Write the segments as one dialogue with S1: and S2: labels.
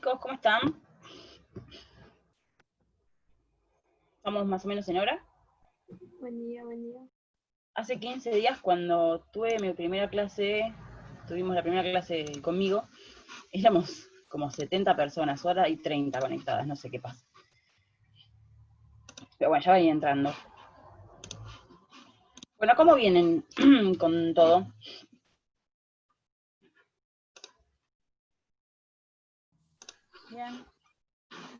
S1: chicos, ¿cómo están? ¿Estamos más o menos en hora?
S2: Buen día, buen día.
S1: Hace 15 días cuando tuve mi primera clase, tuvimos la primera clase conmigo, éramos como 70 personas, ahora hay 30 conectadas, no sé qué pasa. Pero bueno, ya van entrando. Bueno, ¿cómo vienen con todo? Bien.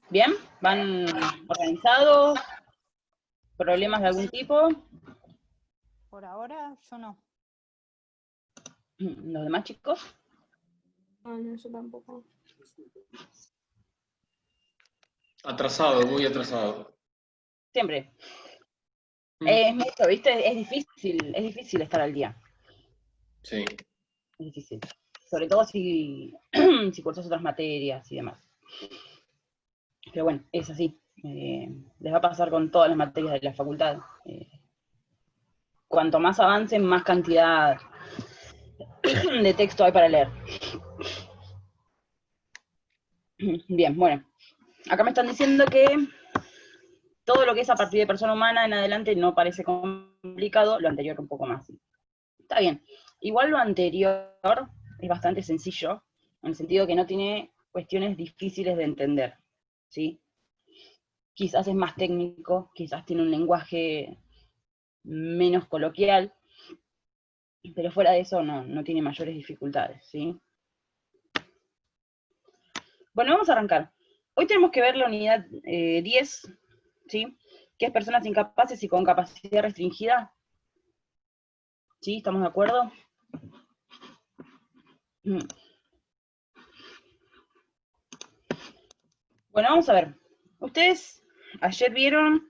S1: ¿Bien? ¿Van organizados? ¿Problemas de algún tipo?
S3: Por ahora, yo no.
S1: ¿Los demás chicos?
S2: No, yo tampoco.
S4: Atrasado, muy atrasado.
S1: Siempre. Es mucho, ¿viste? Es difícil estar al día.
S4: Sí.
S1: Es difícil. Sobre todo si, si cursas otras materias y demás. Pero bueno, es así. Les va a pasar con todas las materias de la facultad. Cuanto más avancen, más cantidad de texto hay para leer. Bien, bueno. Acá me están diciendo que todo lo que es a partir de persona humana en adelante no parece complicado, lo anterior un poco más. Está bien. Igual lo anterior es bastante sencillo, en el sentido que no tiene cuestiones difíciles de entender, ¿sí? Quizás es más técnico, quizás tiene un lenguaje menos coloquial, pero fuera de eso no tiene mayores dificultades, ¿sí? Bueno, vamos a arrancar. Hoy tenemos que ver la unidad 10, ¿sí? Que es personas incapaces y con capacidad restringida. ¿Sí? ¿Estamos de acuerdo? Bueno, vamos a ver. Ustedes ayer vieron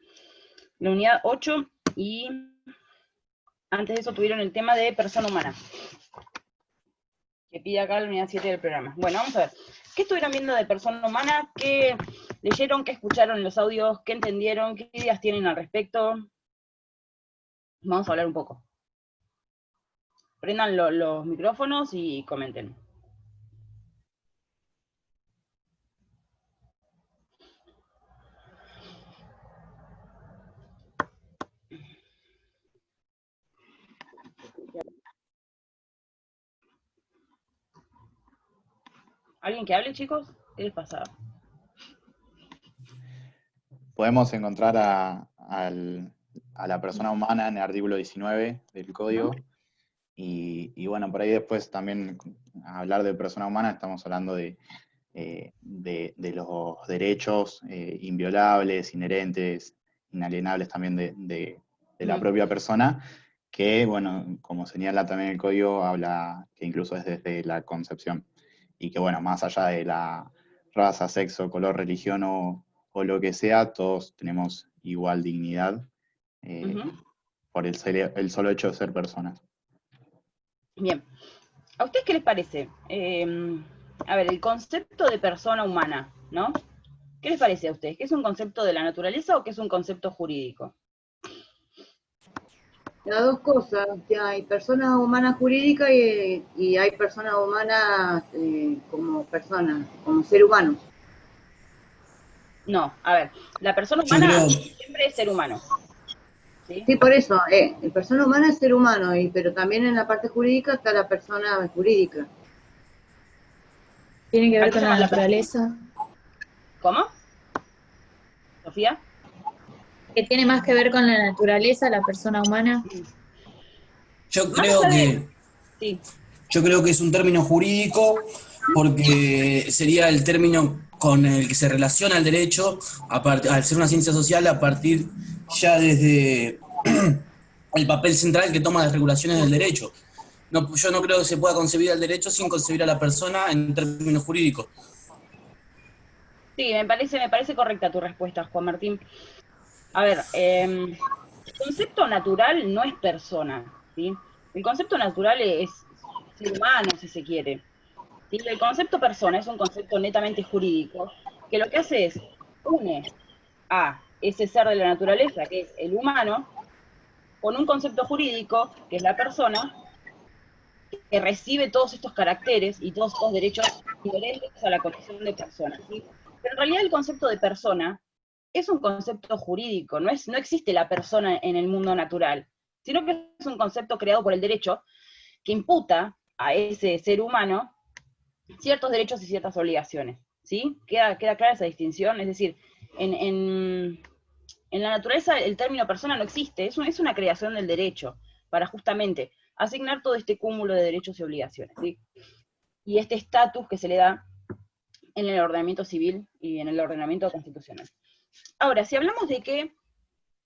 S1: la unidad 8 y antes de eso tuvieron el tema de persona humana, que pide acá la unidad 7 del programa. Bueno, vamos a ver. ¿Qué estuvieron viendo de persona humana? ¿Qué leyeron? ¿Qué escucharon en los audios? ¿Qué entendieron? ¿Qué ideas tienen al respecto? Vamos a hablar un poco. Prendan los micrófonos y comenten. ¿Alguien que hable, chicos? ¿Qué les pasa?
S5: Podemos encontrar a la persona humana en el artículo 19 del código. Y bueno, por ahí después también hablar de persona humana, estamos hablando de los derechos inviolables, inherentes, inalienables también de la propia persona, que bueno, como señala también el código, habla que incluso es desde la concepción. Y que bueno, más allá de la raza, sexo, color, religión o lo que sea, todos tenemos igual dignidad por el solo hecho de ser personas.
S1: Bien. ¿A ustedes qué les parece? A ver, el concepto de persona humana, ¿no? ¿Qué les parece a ustedes? ¿Que es un concepto de la naturaleza o que es un concepto jurídico?
S6: Las dos cosas, que hay personas humanas jurídicas y hay personas humanas como personas, como ser humano.
S1: No, a ver, la persona humana siempre es ser humano. ¿Sí?
S6: Sí, por eso, persona humana es ser humano, pero también en la parte jurídica está la persona jurídica.
S2: ¿Tiene que ver con la naturaleza?
S1: ¿Cómo? ¿Sofía?
S2: ¿Que tiene más que ver con la naturaleza, la persona humana?
S7: Yo creo que es un término jurídico porque sería el término con el que se relaciona el derecho, al ser una ciencia social, a partir ya desde el papel central que toma las regulaciones del derecho. No, yo no creo que se pueda concebir el derecho sin concebir a la persona en términos jurídicos.
S1: Sí, me parece correcta tu respuesta, Juan Martín. A ver, el concepto natural no es persona, ¿sí? El concepto natural es ser humano, si se quiere. ¿Sí? El concepto persona es un concepto netamente jurídico, que lo que hace es une a ese ser de la naturaleza, que es el humano, con un concepto jurídico, que es la persona, que recibe todos estos caracteres y todos estos derechos inherentes a la condición de persona, ¿sí? Pero en realidad el concepto de persona es un concepto jurídico, no existe la persona en el mundo natural, sino que es un concepto creado por el derecho que imputa a ese ser humano ciertos derechos y ciertas obligaciones, ¿sí? ¿Queda clara esa distinción? Es decir, en la naturaleza el término persona no existe, es una creación del derecho, para justamente asignar todo este cúmulo de derechos y obligaciones, ¿sí? Y este estatus que se le da en el ordenamiento civil y en el ordenamiento constitucional. Ahora, si hablamos de que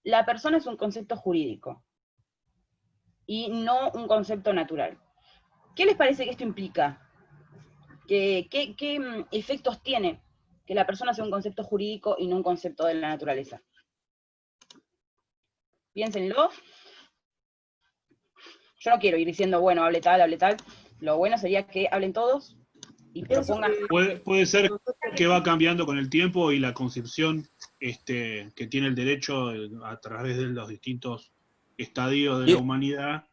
S1: la persona es un concepto jurídico y no un concepto natural, ¿qué les parece que esto implica? ¿Qué efectos tiene que la persona sea un concepto jurídico y no un concepto de la naturaleza? Piénsenlo. Yo no quiero ir diciendo, bueno, hable tal. Lo bueno sería que hablen todos y propongan.
S8: Puede ser que va cambiando con el tiempo y la concepción que tiene el derecho a través de los distintos estadios de la humanidad,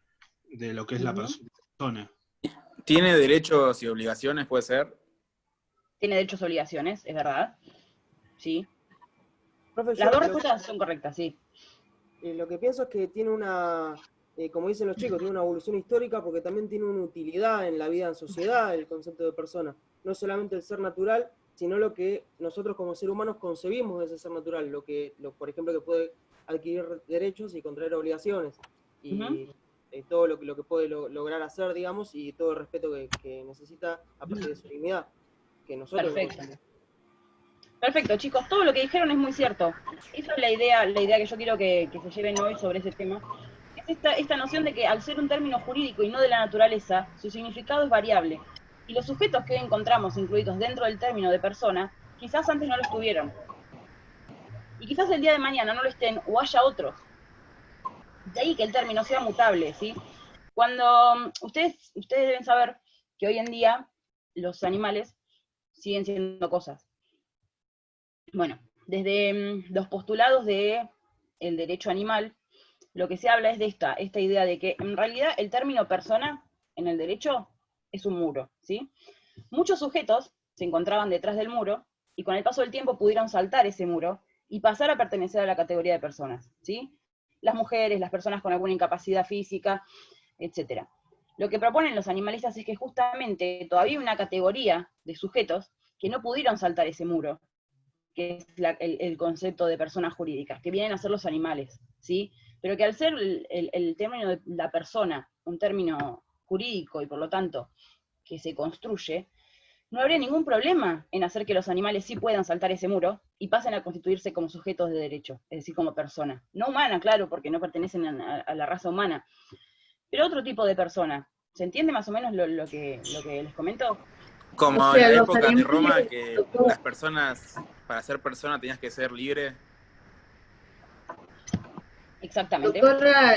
S8: de lo que es la persona.
S9: ¿Tiene derechos y obligaciones, puede ser?
S1: Tiene derechos y obligaciones, es verdad. Sí.
S10: Profesor,
S1: Las dos respuestas son correctas, sí.
S10: Lo que pienso es que tiene una, como dicen los chicos, tiene una evolución histórica porque también tiene una utilidad en la vida en sociedad, el concepto de persona. No solamente el ser natural, sino lo que nosotros como seres humanos concebimos de ese ser natural, por ejemplo, que puede adquirir derechos y contraer obligaciones. Y todo lo que puede lograr hacer, digamos, y todo el respeto que necesita a partir de su dignidad. Que nosotros
S1: Perfecto, chicos, todo lo que dijeron es muy cierto. Esa es la idea que yo quiero que se lleven hoy sobre ese tema. Es esta noción de que al ser un término jurídico y no de la naturaleza, su significado es variable. Y los sujetos que hoy encontramos incluidos dentro del término de persona, quizás antes no lo estuvieron. Y quizás el día de mañana no lo estén o haya otros. De ahí que el término sea mutable, ¿sí? Cuando ustedes deben saber que hoy en día los animales siguen siendo cosas. Bueno, desde los postulados del derecho animal, lo que se habla es de esta idea de que en realidad el término persona en el derecho es un muro, ¿sí? Muchos sujetos se encontraban detrás del muro y con el paso del tiempo pudieron saltar ese muro y pasar a pertenecer a la categoría de personas, ¿sí? Las mujeres, las personas con alguna incapacidad física, etc. Lo que proponen los animalistas es que justamente todavía hay una categoría de sujetos que no pudieron saltar ese muro, que es el concepto de personas jurídicas, que vienen a ser los animales, ¿sí? Pero que al ser el término de la persona un término jurídico y por lo tanto que se construye, no habría ningún problema en hacer que los animales sí puedan saltar ese muro y pasen a constituirse como sujetos de derecho, es decir, como persona. No humana, claro, porque no pertenecen a la raza humana, pero otro tipo de persona. ¿Se entiende más o menos lo que les comento?
S9: Como en la época de Roma, que las personas, para ser persona tenías que ser libre.
S1: Exactamente.
S6: Doctora,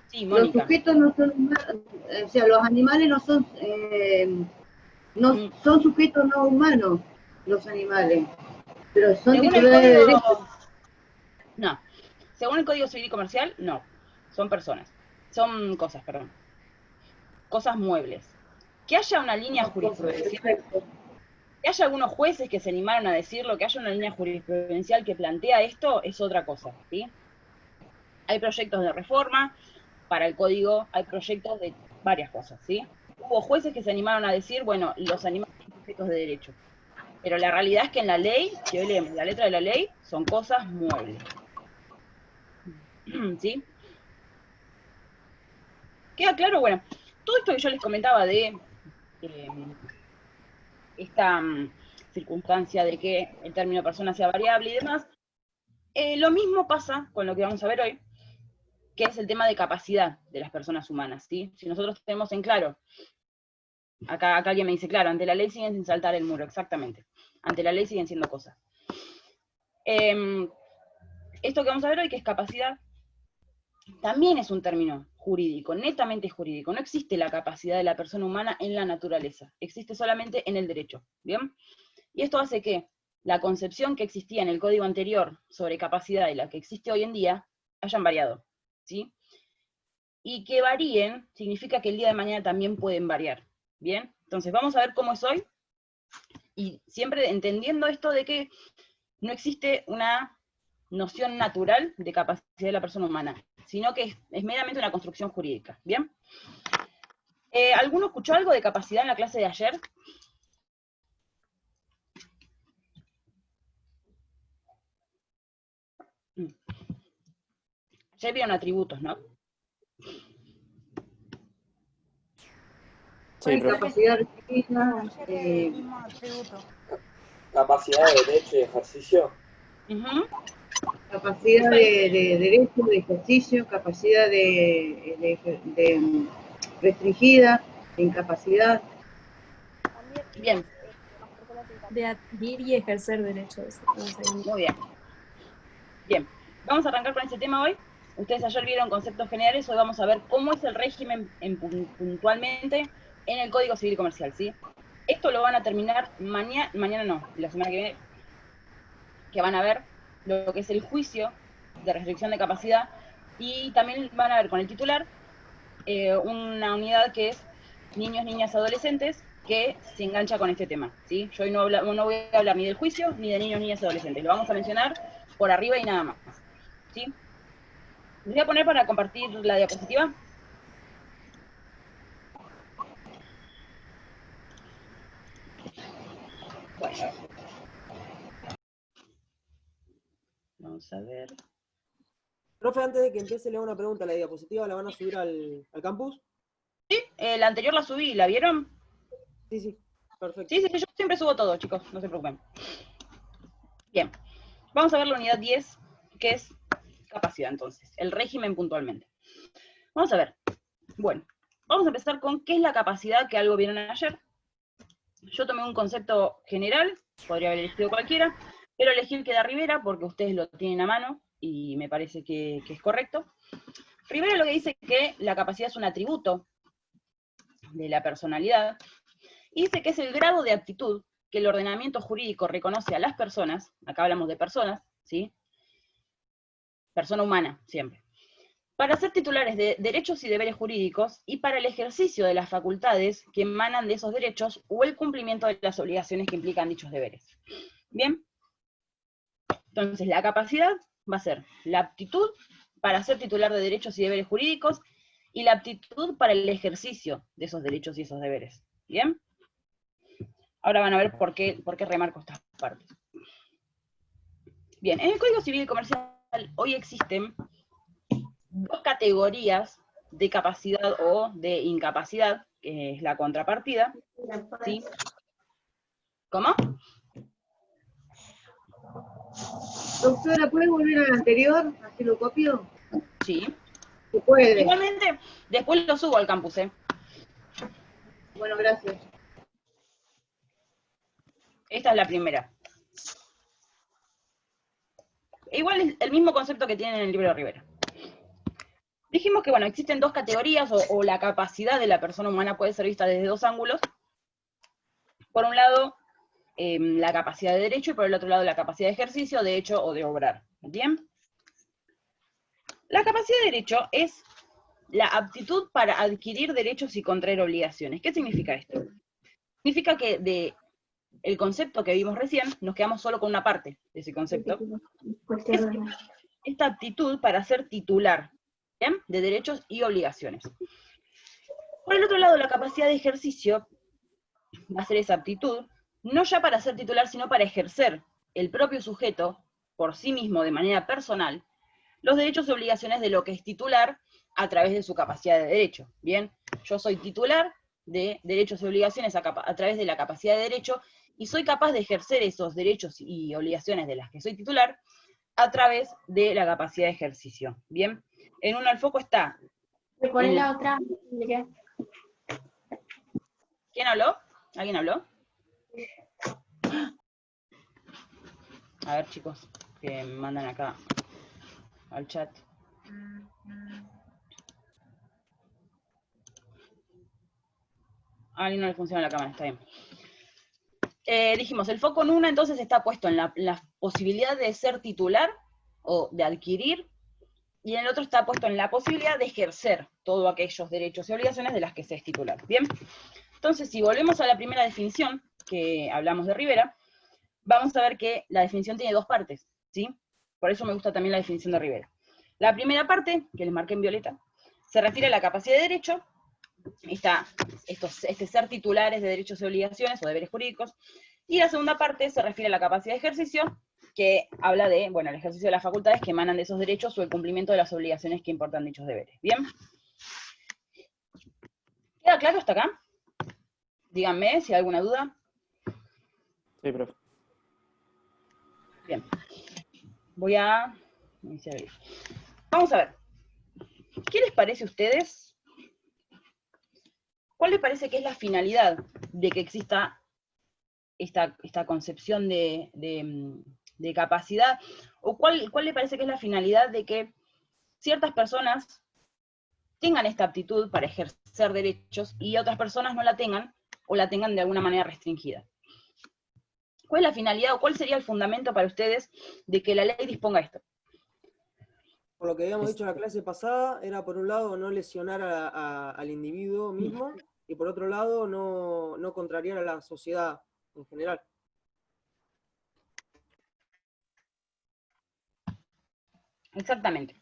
S1: sí,
S6: los sujetos no son humanos, o sea, los animales no son, son sujetos no humanos, los animales, pero son titulares de derechos.
S1: No, según el Código Civil y Comercial, no, son personas, son cosas, perdón, cosas muebles. Que haya una línea jurisprudencial, que haya algunos jueces que se animaron a decirlo, que haya una línea jurisprudencial que plantea esto, es otra cosa, ¿sí? Hay proyectos de reforma para el código, hay proyectos de varias cosas, ¿sí? Hubo jueces que se animaron a decir, bueno, los animales son sujetos de derecho. Pero la realidad es que en la ley, si hoy leemos la letra de la ley, son cosas muebles. ¿Sí? ¿Queda claro? Bueno, todo esto que yo les comentaba de esta circunstancia de que el término persona sea variable y demás, lo mismo pasa con lo que vamos a ver hoy, que es el tema de capacidad de las personas humanas, ¿sí? Si nosotros tenemos en claro, acá alguien me dice, claro, ante la ley siguen sin saltar el muro, exactamente, ante la ley siguen siendo cosas. Esto que vamos a ver hoy, que es capacidad, también es un término jurídico, netamente jurídico. No existe la capacidad de la persona humana en la naturaleza, existe solamente en el derecho, ¿bien? Y esto hace que la concepción que existía en el código anterior sobre capacidad y la que existe hoy en día hayan variado, ¿sí? y que varíen significa que el día de mañana también pueden variar. ¿Bien? Entonces vamos a ver cómo es hoy, y siempre entendiendo esto de que no existe una noción natural de capacidad de la persona humana, sino que es meramente una construcción jurídica. ¿Bien? ¿Alguno escuchó algo de capacidad en la clase de ayer? Ayer vieron atributos, ¿no?
S6: Sí, capacidad recibida,
S11: capacidad de derecho y ejercicio.
S6: Capacidad de derecho, de ejercicio, capacidad de restringida, de incapacidad.
S1: Bien.
S12: De adquirir y ejercer derechos.
S1: Muy bien. Bien, vamos a arrancar con este tema hoy. Ustedes ayer vieron conceptos generales, hoy vamos a ver cómo es el régimen puntualmente en el Código Civil Comercial, ¿sí? Esto lo van a terminar mañana no, la semana que viene, que van a ver lo que es el juicio de restricción de capacidad, y también van a ver con el titular una unidad que es niños, niñas, adolescentes, que se engancha con este tema, ¿sí? Yo hoy no voy a hablar ni del juicio ni de niños, niñas, adolescentes, lo vamos a mencionar por arriba y nada más, ¿sí? Les voy a poner para compartir la diapositiva. Bueno. Vamos a ver.
S10: Profe, antes de que empiece, le hago una pregunta. ¿La diapositiva la van a subir al campus?
S1: Sí, la anterior la subí, ¿la vieron?
S10: Sí, sí, perfecto.
S1: Sí, yo siempre subo todo, chicos, no se preocupen. Bien, vamos a ver la unidad 10, que es capacidad, entonces, el régimen puntualmente. Vamos a ver. Bueno, vamos a empezar con qué es la capacidad que algo vieron ayer. Yo tomé un concepto general, podría haber elegido cualquiera, pero elegí el que da Rivera porque ustedes lo tienen a mano y me parece que es correcto. Rivera lo que dice que la capacidad es un atributo de la personalidad, y dice que es el grado de aptitud que el ordenamiento jurídico reconoce a las personas, acá hablamos de personas, ¿sí? Persona humana, siempre, para ser titulares de derechos y deberes jurídicos y para el ejercicio de las facultades que emanan de esos derechos o el cumplimiento de las obligaciones que implican dichos deberes. ¿Bien? Entonces, la capacidad va a ser la aptitud para ser titular de derechos y deberes jurídicos y la aptitud para el ejercicio de esos derechos y esos deberes. ¿Bien? Ahora van a ver por qué remarco estas partes. Bien, en el Código Civil y Comercial hoy existen dos categorías de capacidad o de incapacidad, que es la contrapartida, ¿sí? ¿Cómo?
S6: Doctora, ¿puede volver al anterior? ¿Así lo copio?
S1: Sí.
S6: Se puede.
S1: Igualmente, después lo subo al campus, ¿eh?
S6: Bueno, gracias.
S1: Esta es la primera. Igual es el mismo concepto que tienen en el libro de Rivera. Dijimos que, bueno, existen dos categorías, o la capacidad de la persona humana puede ser vista desde dos ángulos. Por un lado, la capacidad de derecho, y por el otro lado, la capacidad de ejercicio, de hecho o de obrar. ¿Bien? La capacidad de derecho es la aptitud para adquirir derechos y contraer obligaciones. ¿Qué significa esto? Significa que el concepto que vimos recién, nos quedamos solo con una parte de ese concepto. Es esta aptitud para ser titular, ¿bien?, de derechos y obligaciones. Por el otro lado, la capacidad de ejercicio va a ser esa aptitud, no ya para ser titular, sino para ejercer el propio sujeto, por sí mismo, de manera personal, los derechos y obligaciones de lo que es titular a través de su capacidad de derecho. Bien, yo soy titular de derechos y obligaciones a través de la capacidad de derecho, y soy capaz de ejercer esos derechos y obligaciones de las que soy titular a través de la capacidad de ejercicio. Bien, en uno al foco está...
S12: ¿Cuál es la otra?
S1: ¿Quién habló? ¿Alguien habló? A ver, chicos, que me mandan acá al chat. A alguien no le funciona la cámara, está bien. Dijimos, el foco en una entonces está puesto en la posibilidad de ser titular o de adquirir y en el otro está puesto en la posibilidad de ejercer todos aquellos derechos y obligaciones de las que se es titular. Bien, entonces si volvemos a la primera definición, que hablamos de Rivera, vamos a ver que la definición tiene dos partes, ¿sí? Por eso me gusta también la definición de Rivera. La primera parte, que les marqué en violeta, se refiere a la capacidad de derecho, este ser titulares de derechos y obligaciones o deberes jurídicos, y la segunda parte se refiere a la capacidad de ejercicio, que habla de, bueno, el ejercicio de las facultades que emanan de esos derechos o el cumplimiento de las obligaciones que importan dichos deberes. ¿Bien? ¿Queda claro hasta acá? Díganme si hay alguna duda.
S13: Sí, profe.
S1: Bien. Voy a iniciar ahí. Vamos a ver. ¿Qué les parece a ustedes? ¿Cuál les parece que es la finalidad de que exista esta concepción de capacidad? ¿O cuál le parece que es la finalidad de que ciertas personas tengan esta aptitud para ejercer derechos y otras personas no la tengan, o la tengan de alguna manera restringida? ¿Cuál es la finalidad o cuál sería el fundamento para ustedes de que la ley disponga esto?
S10: Por lo que habíamos dicho en la clase pasada, era por un lado no lesionar al individuo mismo, y por otro lado no contrariar a la sociedad en general.
S1: Exactamente.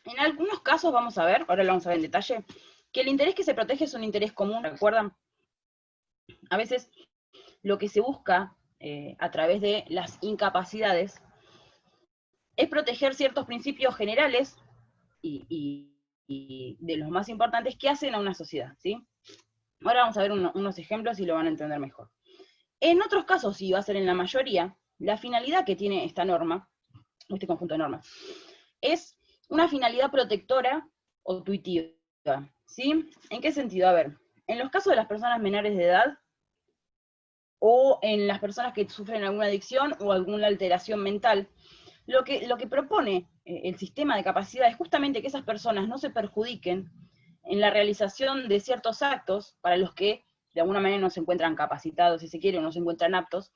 S1: En algunos casos vamos a ver, ahora lo vamos a ver en detalle, que el interés que se protege es un interés común, ¿recuerdan? A veces lo que se busca a través de las incapacidades es proteger ciertos principios generales y de los más importantes que hacen a una sociedad, ¿sí? Ahora vamos a ver unos ejemplos y lo van a entender mejor. En otros casos, y va a ser en la mayoría, la finalidad que tiene esta norma, este conjunto de normas, es una finalidad protectora o tuitiva, ¿sí? ¿En qué sentido? A ver, en los casos de las personas menores de edad, o en las personas que sufren alguna adicción o alguna alteración mental, lo que propone el sistema de capacidad es justamente que esas personas no se perjudiquen en la realización de ciertos actos para los que de alguna manera no se encuentran capacitados, si se quiere, o no se encuentran aptos,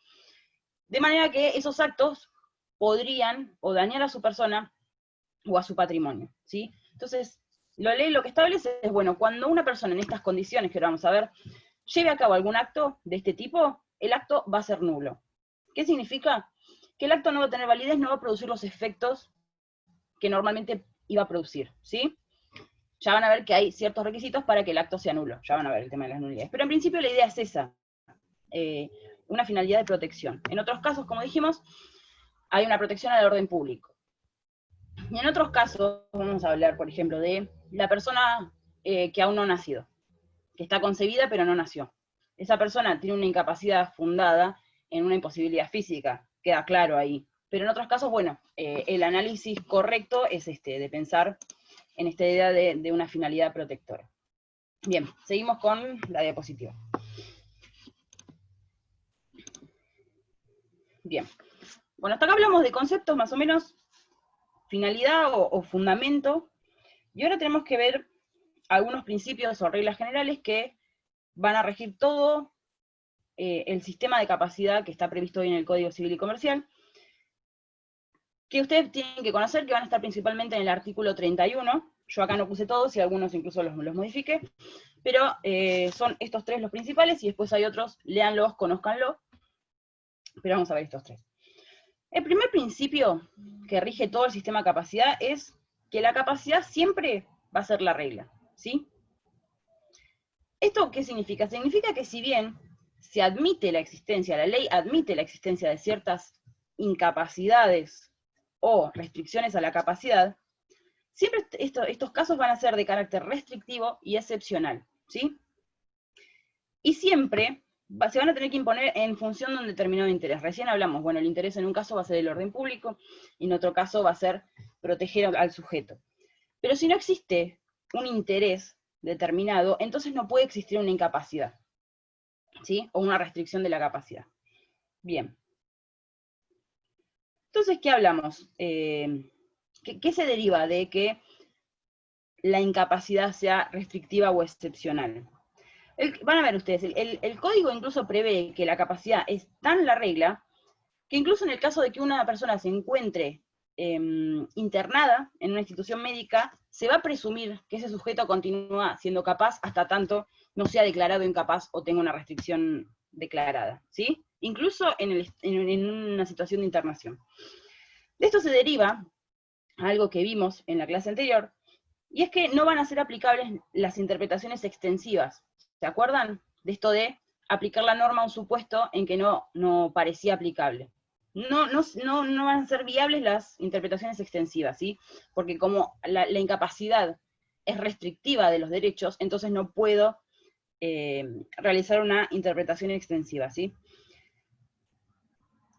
S1: de manera que esos actos podrían o dañar a su persona o a su patrimonio, ¿sí? Entonces, la ley lo que establece es, bueno, cuando una persona en estas condiciones, que ahora vamos a ver, lleve a cabo algún acto de este tipo, el acto va a ser nulo. ¿Qué significa? Que el acto no va a tener validez, no va a producir los efectos que normalmente iba a producir, ¿sí? Ya van a ver que hay ciertos requisitos para que el acto sea nulo, ya van a ver el tema de las nulidades. Pero en principio la idea es esa, una finalidad de protección. En otros casos, como dijimos, hay una protección al orden público. Y en otros casos, vamos a hablar, por ejemplo, de la persona que aún no ha nacido, que está concebida pero no nació. Esa persona tiene una incapacidad fundada en una imposibilidad física, queda claro ahí. Pero en otros casos, bueno, el análisis correcto es de pensar en esta idea de una finalidad protectora. Bien, seguimos con la diapositiva. Bien. Bueno, hasta acá hablamos de conceptos más o menos, finalidad o fundamento, y ahora tenemos que ver algunos principios o reglas generales que van a regir todo el sistema de capacidad que está previsto hoy en el Código Civil y Comercial, que ustedes tienen que conocer, que van a estar principalmente en el artículo 31, yo acá no puse todos, y algunos incluso los modifiqué, pero son estos tres los principales, y después hay otros, léanlos, conózcanlo, pero vamos a ver estos tres. El primer principio que rige todo el sistema de capacidad es que la capacidad siempre va a ser la regla, ¿sí? ¿Esto qué significa? Significa que si bien se admite la existencia, la ley admite la existencia de ciertas incapacidades o restricciones a la capacidad, siempre estos casos van a ser de carácter restrictivo y excepcional, ¿sí? Y siempre se van a tener que imponer en función de un determinado interés. Recién hablamos, bueno, el interés en un caso va a ser el orden público, y en otro caso va a ser proteger al sujeto. Pero si no existe un interés determinado, entonces no puede existir una incapacidad, ¿sí? O una restricción de la capacidad. Bien. Entonces, ¿qué hablamos? ¿Qué se deriva de que la incapacidad sea restrictiva o excepcional? Van a ver ustedes, el código incluso prevé que la capacidad es tan la regla, que incluso en el caso de que una persona se encuentre internada en una institución médica, se va a presumir que ese sujeto continúa siendo capaz hasta tanto no sea declarado incapaz o tenga una restricción declarada, ¿sí? Incluso en una situación de internación. De esto se deriva algo que vimos en la clase anterior, y es que no van a ser aplicables las interpretaciones extensivas. ¿Se acuerdan de esto de aplicar la norma a un supuesto en que no parecía aplicable? No van a ser viables las interpretaciones extensivas, ¿sí? Porque como la incapacidad es restrictiva de los derechos, entonces no puedo realizar una interpretación extensiva, ¿sí?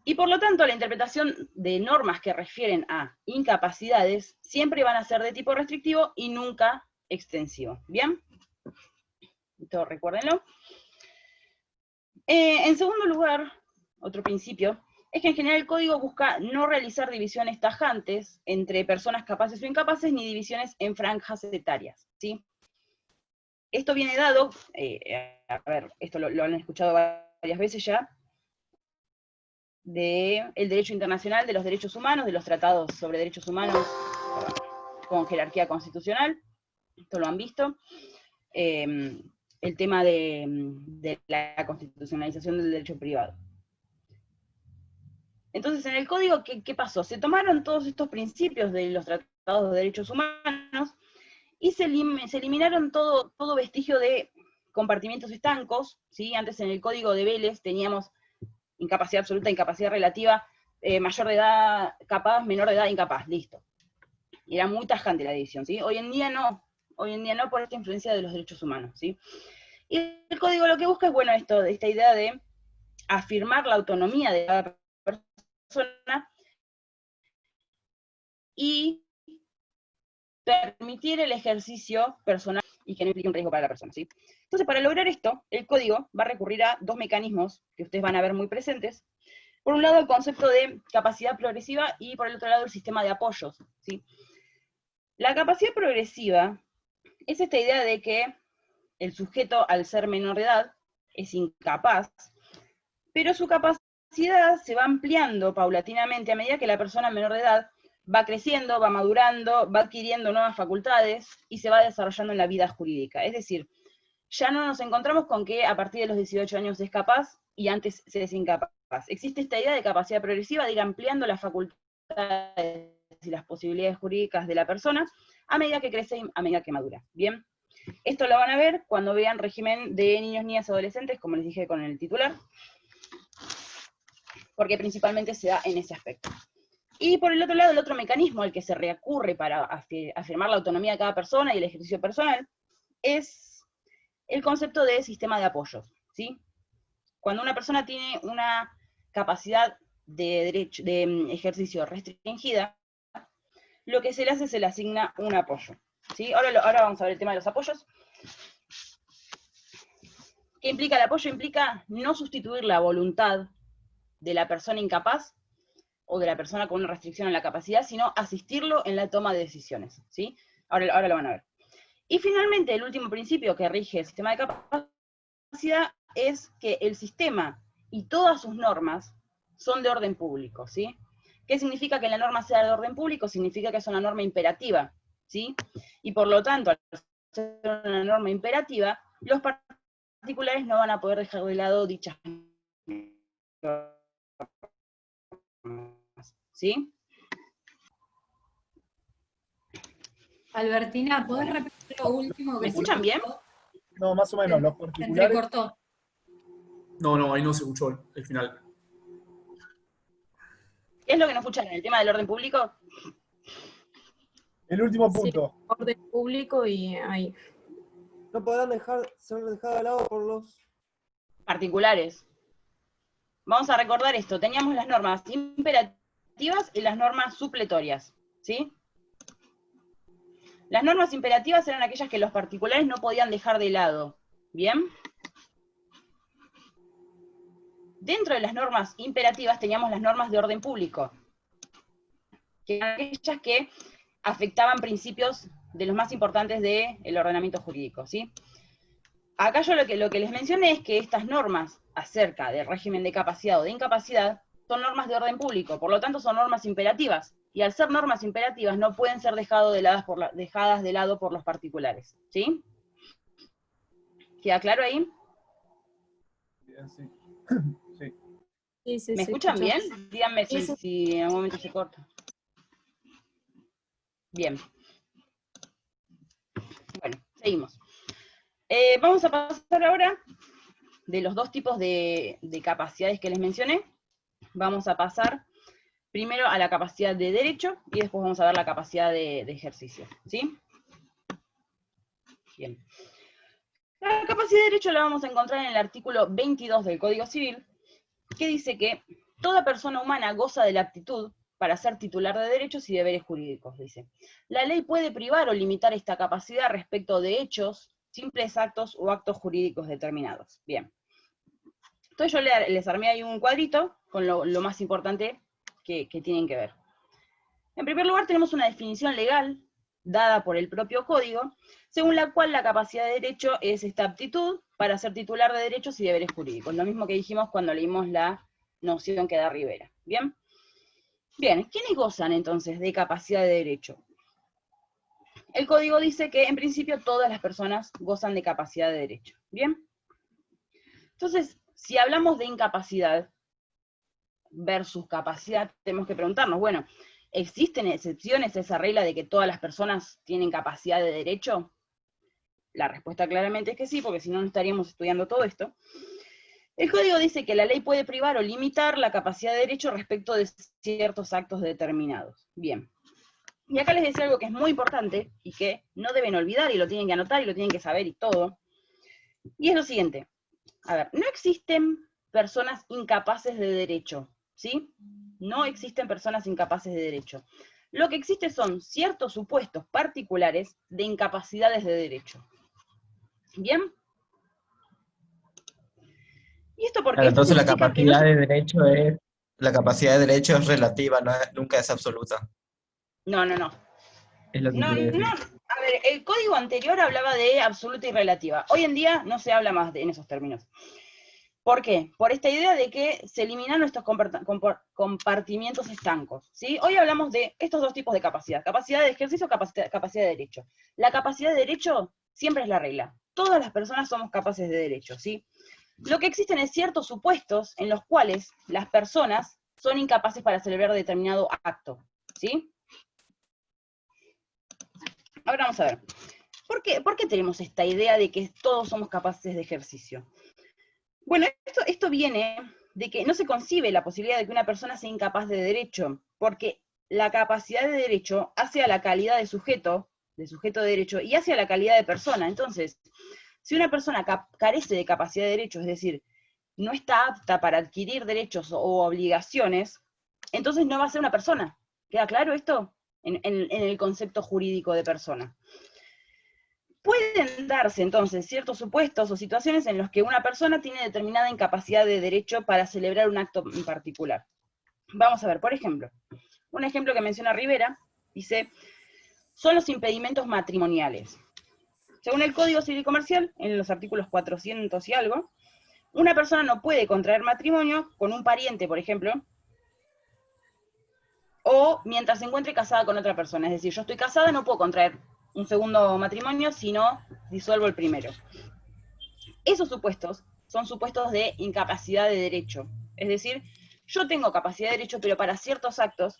S1: Y por lo tanto, la interpretación de normas que refieren a incapacidades siempre van a ser de tipo restrictivo y nunca extensivo. ¿Bien? Esto recuérdenlo. En segundo lugar, otro principio, es que en general el código busca no realizar divisiones tajantes entre personas capaces o incapaces, ni divisiones en franjas etarias, ¿sí? Esto viene dado, a ver, esto lo han escuchado varias veces ya, del derecho internacional de los derechos humanos, de los tratados sobre derechos humanos con jerarquía constitucional, esto lo han visto, el tema de la constitucionalización del derecho privado. Entonces, en el código, ¿qué pasó? Se tomaron todos estos principios de los tratados de derechos humanos y se eliminaron todo vestigio de compartimientos estancos, ¿sí? Antes en el código de Vélez teníamos incapacidad absoluta, incapacidad relativa, mayor de edad capaz, menor de edad incapaz, listo. Y era muy tajante la división, ¿sí? Hoy en día no por esta influencia de los derechos humanos, ¿sí? Y el código lo que busca es, bueno, esta idea de afirmar la autonomía de cada persona y permitir el ejercicio personal y que no implique un riesgo para la persona, ¿sí? Entonces, para lograr esto, el código va a recurrir a dos mecanismos que ustedes van a ver muy presentes. Por un lado, el concepto de capacidad progresiva y por el otro lado, el sistema de apoyos, ¿sí? La capacidad progresiva es esta idea de que el sujeto, al ser menor de edad, es incapaz, pero su capacidad se va ampliando paulatinamente a medida que la persona menor de edad va creciendo, va madurando, va adquiriendo nuevas facultades y se va desarrollando en la vida jurídica. Es decir, ya no nos encontramos con que a partir de los 18 años es capaz y antes se es incapaz. Existe esta idea de capacidad progresiva, de ir ampliando las facultades y las posibilidades jurídicas de la persona a medida que crece y a medida que madura. ¿Bien? Esto lo van a ver cuando vean régimen de niños, niñas, adolescentes, como les dije con el titular, porque principalmente se da en ese aspecto. Y por el otro lado, el otro mecanismo al que se recurre para afirmar la autonomía de cada persona y el ejercicio personal es el concepto de sistema de apoyos, ¿sí? Cuando una persona tiene una capacidad de ejercicio restringida, lo que se le hace se le asigna un apoyo, ¿sí? Ahora vamos a ver el tema de los apoyos. ¿Qué implica el apoyo? Implica no sustituir la voluntad de la persona incapaz o de la persona con una restricción en la capacidad, sino asistirlo en la toma de decisiones, ¿sí? Ahora lo van a ver. Y finalmente, el último principio que rige el sistema de capacidad es que el sistema y todas sus normas son de orden público, ¿sí? ¿Qué significa que la norma sea de orden público? Significa que es una norma imperativa, ¿sí? Y por lo tanto, al ser una norma imperativa, los particulares no van a poder dejar de lado dichas normas, ¿sí?
S2: Albertina, ¿podés repetir lo último que
S1: ¿Me escuchan bien?
S14: No, más o menos, los
S2: se
S14: particulares.
S2: entrecortó?
S14: No, ahí no se escuchó el final.
S1: ¿Qué es lo que no escuchan en el tema del orden público?
S14: El último punto.
S12: Sí, orden público y ahí.
S10: No podrán ser dejados de lado por los
S1: particulares. Vamos a recordar esto. Teníamos las normas imperativas y las normas supletorias, ¿sí? Las normas imperativas eran aquellas que los particulares no podían dejar de lado, ¿bien? Dentro de las normas imperativas teníamos las normas de orden público, que eran aquellas que afectaban principios de los más importantes del ordenamiento jurídico, ¿sí? Acá yo lo que les mencioné es que estas normas acerca del régimen de capacidad o de incapacidad son normas de orden público, por lo tanto son normas imperativas, y al ser normas imperativas no pueden ser dejadas de lado por los particulares, ¿sí? ¿Queda claro ahí?
S14: Bien, sí. Sí.
S12: Sí, sí,
S1: ¿Me
S12: sí,
S1: escuchan
S12: escucho.
S1: bien? Díganme si en algún momento se corta. Bien. Bueno, seguimos. Vamos a pasar ahora de los dos tipos de capacidades que les mencioné. Vamos a pasar primero a la capacidad de derecho y después vamos a ver la capacidad de ejercicio, ¿sí? Bien. La capacidad de derecho la vamos a encontrar en el artículo 22 del Código Civil, que dice que toda persona humana goza de la aptitud para ser titular de derechos y deberes jurídicos, dice. La ley puede privar o limitar esta capacidad respecto de hechos, simples actos o actos jurídicos determinados. Bien. Entonces yo les armé ahí un cuadrito con lo más importante que tienen que ver. En primer lugar tenemos una definición legal dada por el propio código, según la cual la capacidad de derecho es esta aptitud para ser titular de derechos y deberes jurídicos. Lo mismo que dijimos cuando leímos la noción que da Rivera. ¿Bien? Bien, ¿quiénes gozan entonces de capacidad de derecho? El código dice que en principio todas las personas gozan de capacidad de derecho. ¿Bien? Entonces, si hablamos de incapacidad versus capacidad, tenemos que preguntarnos, bueno, ¿existen excepciones a esa regla de que todas las personas tienen capacidad de derecho? La respuesta claramente es que sí, porque si no, no estaríamos estudiando todo esto. El código dice que la ley puede privar o limitar la capacidad de derecho respecto de ciertos actos determinados. Bien. Y acá les decía algo que es muy importante y que no deben olvidar y lo tienen que anotar y lo tienen que saber y todo. Y es lo siguiente. A ver, no existen personas incapaces de derecho, ¿sí? No existen personas incapaces de derecho. Lo que existe son ciertos supuestos particulares de incapacidades de derecho. ¿Bien? ¿Y esto por qué?
S15: Claro,
S1: Esto
S15: entonces
S1: significa que no se...
S15: la capacidad de derecho es relativa, nunca es absoluta.
S1: No, no, no.
S15: Es lo que
S1: No,
S15: quiere decir.
S1: no. A ver, el código anterior hablaba de absoluta y relativa. Hoy en día no se habla más en esos términos. ¿Por qué? Por esta idea de que se eliminan estos compartimientos estancos, ¿sí? Hoy hablamos de estos dos tipos de capacidad. Capacidad de ejercicio, capacidad de derecho. La capacidad de derecho siempre es la regla. Todas las personas somos capaces de derecho, ¿sí? Lo que existen es ciertos supuestos en los cuales las personas son incapaces para celebrar determinado acto, ¿sí? Ahora vamos a ver. ¿Por qué tenemos esta idea de que todos somos capaces de ejercicio? Bueno, esto viene de que no se concibe la posibilidad de que una persona sea incapaz de derecho, porque la capacidad de derecho hace a la calidad de sujeto de derecho, y hace a la calidad de persona. Entonces, si una persona carece de capacidad de derecho, es decir, no está apta para adquirir derechos o obligaciones, entonces no va a ser una persona. ¿Queda claro esto? En el concepto jurídico de persona. Pueden darse entonces ciertos supuestos o situaciones en los que una persona tiene determinada incapacidad de derecho para celebrar un acto en particular. Vamos a ver, por ejemplo, un ejemplo que menciona Rivera, dice, son los impedimentos matrimoniales. Según el Código Civil y Comercial, en los artículos 400 y algo, una persona no puede contraer matrimonio con un pariente, por ejemplo, o mientras se encuentre casada con otra persona. Es decir, yo estoy casada, no puedo contraer un segundo matrimonio si no disuelvo el primero. Esos supuestos son supuestos de incapacidad de derecho. Es decir, yo tengo capacidad de derecho, pero para ciertos actos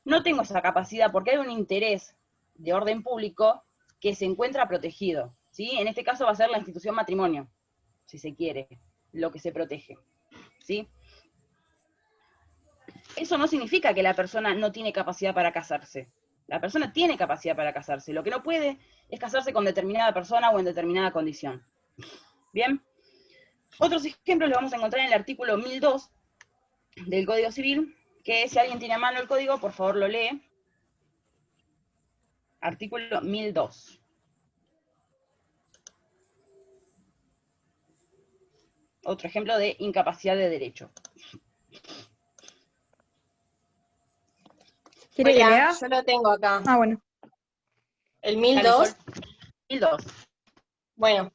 S1: no tengo esa capacidad porque hay un interés de orden público que se encuentra protegido, ¿sí? En este caso va a ser la institución matrimonio, si se quiere, lo que se protege, ¿sí? Eso no significa que la persona no tiene capacidad para casarse. La persona tiene capacidad para casarse. Lo que no puede es casarse con determinada persona o en determinada condición. ¿Bien? Otros ejemplos los vamos a encontrar en el artículo 1002 del Código Civil, que si alguien tiene a mano el código, por favor lo lee. Artículo 1002. Otro ejemplo de incapacidad de derecho.
S12: ¿Quiere que
S16: Hola,
S12: lea?
S16: yo lo tengo acá.
S12: Ah, bueno.
S16: El 1002.
S1: 1002.
S16: Bueno,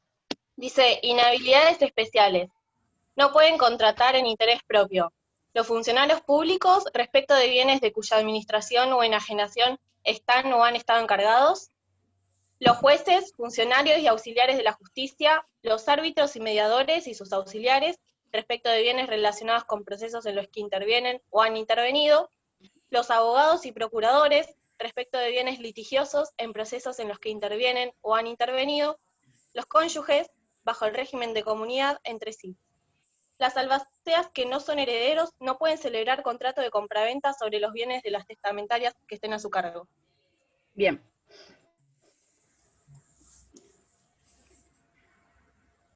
S16: dice, inhabilidades especiales. No pueden contratar en interés propio. Los funcionarios públicos respecto de bienes de cuya administración o enajenación están o han estado encargados. Los jueces, funcionarios y auxiliares de la justicia, los árbitros y mediadores y sus auxiliares respecto de bienes relacionados con procesos en los que intervienen o han intervenido. Los abogados y procuradores respecto de bienes litigiosos en procesos en los que intervienen o han intervenido. Los cónyuges bajo el régimen de comunidad entre sí. Las albaceas que no son herederos no pueden celebrar contrato de compraventa sobre los bienes de las testamentarias que estén a su cargo.
S1: Bien.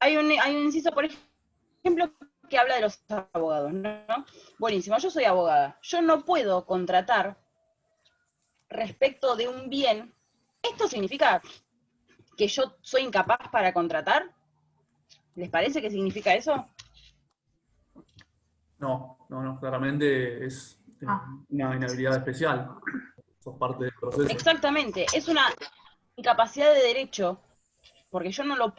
S1: Hay un inciso, por ejemplo, que habla de los abogados, ¿no? Buenísimo, yo soy abogada. Yo no puedo contratar respecto de un bien. ¿Esto significa que yo soy incapaz para contratar? ¿Les parece que significa eso?
S14: No, claramente es una inhabilidad especial. Sos parte del proceso.
S1: Exactamente, es una incapacidad de derecho, porque yo no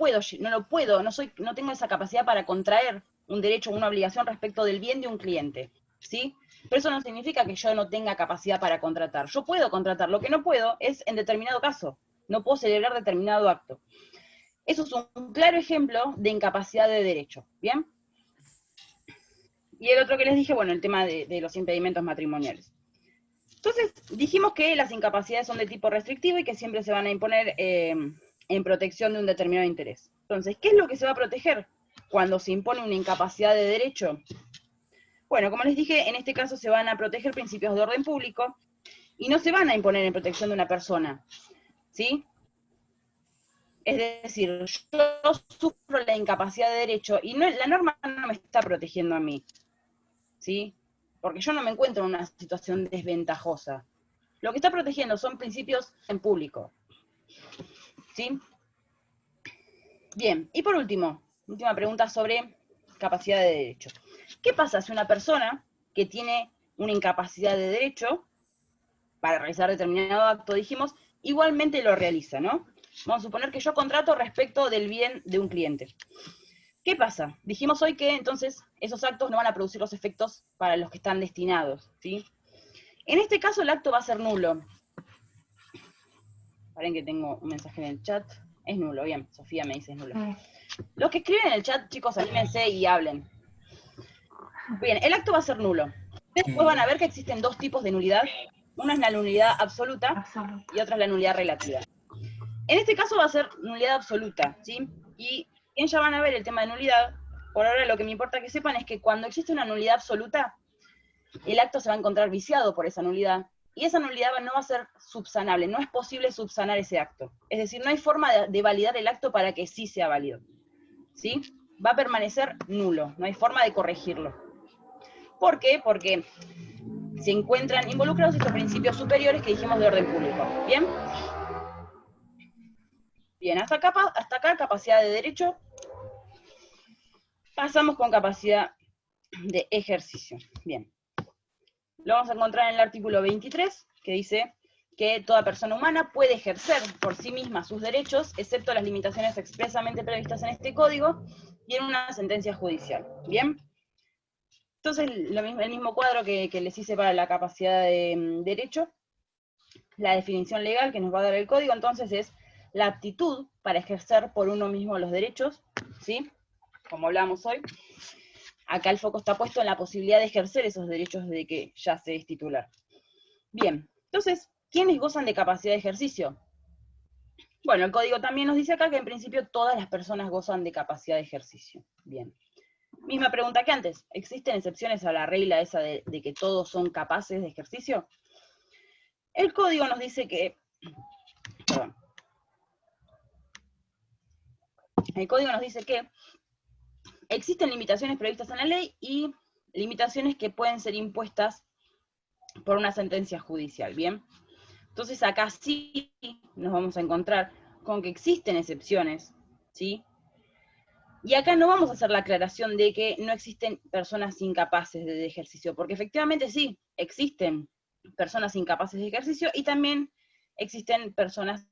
S1: tengo esa capacidad para contraer un derecho o una obligación respecto del bien de un cliente, ¿sí? Pero eso no significa que yo no tenga capacidad para contratar. Yo puedo contratar, lo que no puedo es en determinado caso, no puedo celebrar determinado acto. Eso es un claro ejemplo de incapacidad de derecho, ¿bien? Y el otro que les dije, bueno, el tema de los impedimentos matrimoniales. Entonces, dijimos que las incapacidades son de tipo restrictivo y que siempre se van a imponer en protección de un determinado interés. Entonces, ¿qué es lo que se va a proteger cuando se impone una incapacidad de derecho? Bueno, como les dije, en este caso se van a proteger principios de orden público y no se van a imponer en protección de una persona, ¿sí? Es decir, yo sufro la incapacidad de derecho y la norma no me está protegiendo a mí, ¿sí? Porque yo no me encuentro en una situación desventajosa. Lo que está protegiendo son principios en público, ¿sí? Bien, y por última pregunta sobre capacidad de derecho. ¿Qué pasa si una persona que tiene una incapacidad de derecho para realizar determinado acto, dijimos, igualmente lo realiza, ¿no? Vamos a suponer que yo contrato respecto del bien de un cliente. ¿Qué pasa? Dijimos hoy que entonces esos actos no van a producir los efectos para los que están destinados, ¿sí? En este caso el acto va a ser nulo. Paren que tengo un mensaje en el chat. Es nulo, bien, Sofía me dice es nulo. Los que escriben en el chat, chicos, anímense y hablen. Bien, el acto va a ser nulo. Después van a ver que existen dos tipos de nulidad. Una es la nulidad absoluta y otra es la nulidad relativa. En este caso va a ser nulidad absoluta, ¿sí? Y ya van a ver el tema de nulidad. Por ahora lo que me importa que sepan es que cuando existe una nulidad absoluta, el acto se va a encontrar viciado por esa nulidad, y esa nulidad no va a ser subsanable, no es posible subsanar ese acto. Es decir, no hay forma de validar el acto para que sí sea válido, ¿sí? Va a permanecer nulo, no hay forma de corregirlo. ¿Por qué? Porque se encuentran involucrados estos principios superiores que dijimos de orden público, ¿bien? Bien, hasta acá capacidad de derecho. Pasamos con capacidad de ejercicio. Bien. Lo vamos a encontrar en el artículo 23, que dice que toda persona humana puede ejercer por sí misma sus derechos, excepto las limitaciones expresamente previstas en este código y en una sentencia judicial. Bien. Entonces, el mismo cuadro que les hice para la capacidad de derecho, la definición legal que nos va a dar el código, entonces es la aptitud para ejercer por uno mismo los derechos, ¿sí? Como hablamos hoy. Acá el foco está puesto en la posibilidad de ejercer esos derechos desde que ya se es titular. Bien, entonces, ¿quiénes gozan de capacidad de ejercicio? Bueno, el código también nos dice acá que en principio todas las personas gozan de capacidad de ejercicio. Bien. Misma pregunta que antes, ¿existen excepciones a la regla esa de que todos son capaces de ejercicio? El código nos dice que... Perdón. El código nos dice que existen limitaciones previstas en la ley y limitaciones que pueden ser impuestas por una sentencia judicial, ¿bien? Entonces acá sí nos vamos a encontrar con que existen excepciones, ¿sí? Y acá no vamos a hacer la aclaración de que no existen personas incapaces de ejercicio, porque efectivamente sí, existen personas incapaces de ejercicio y también existen personas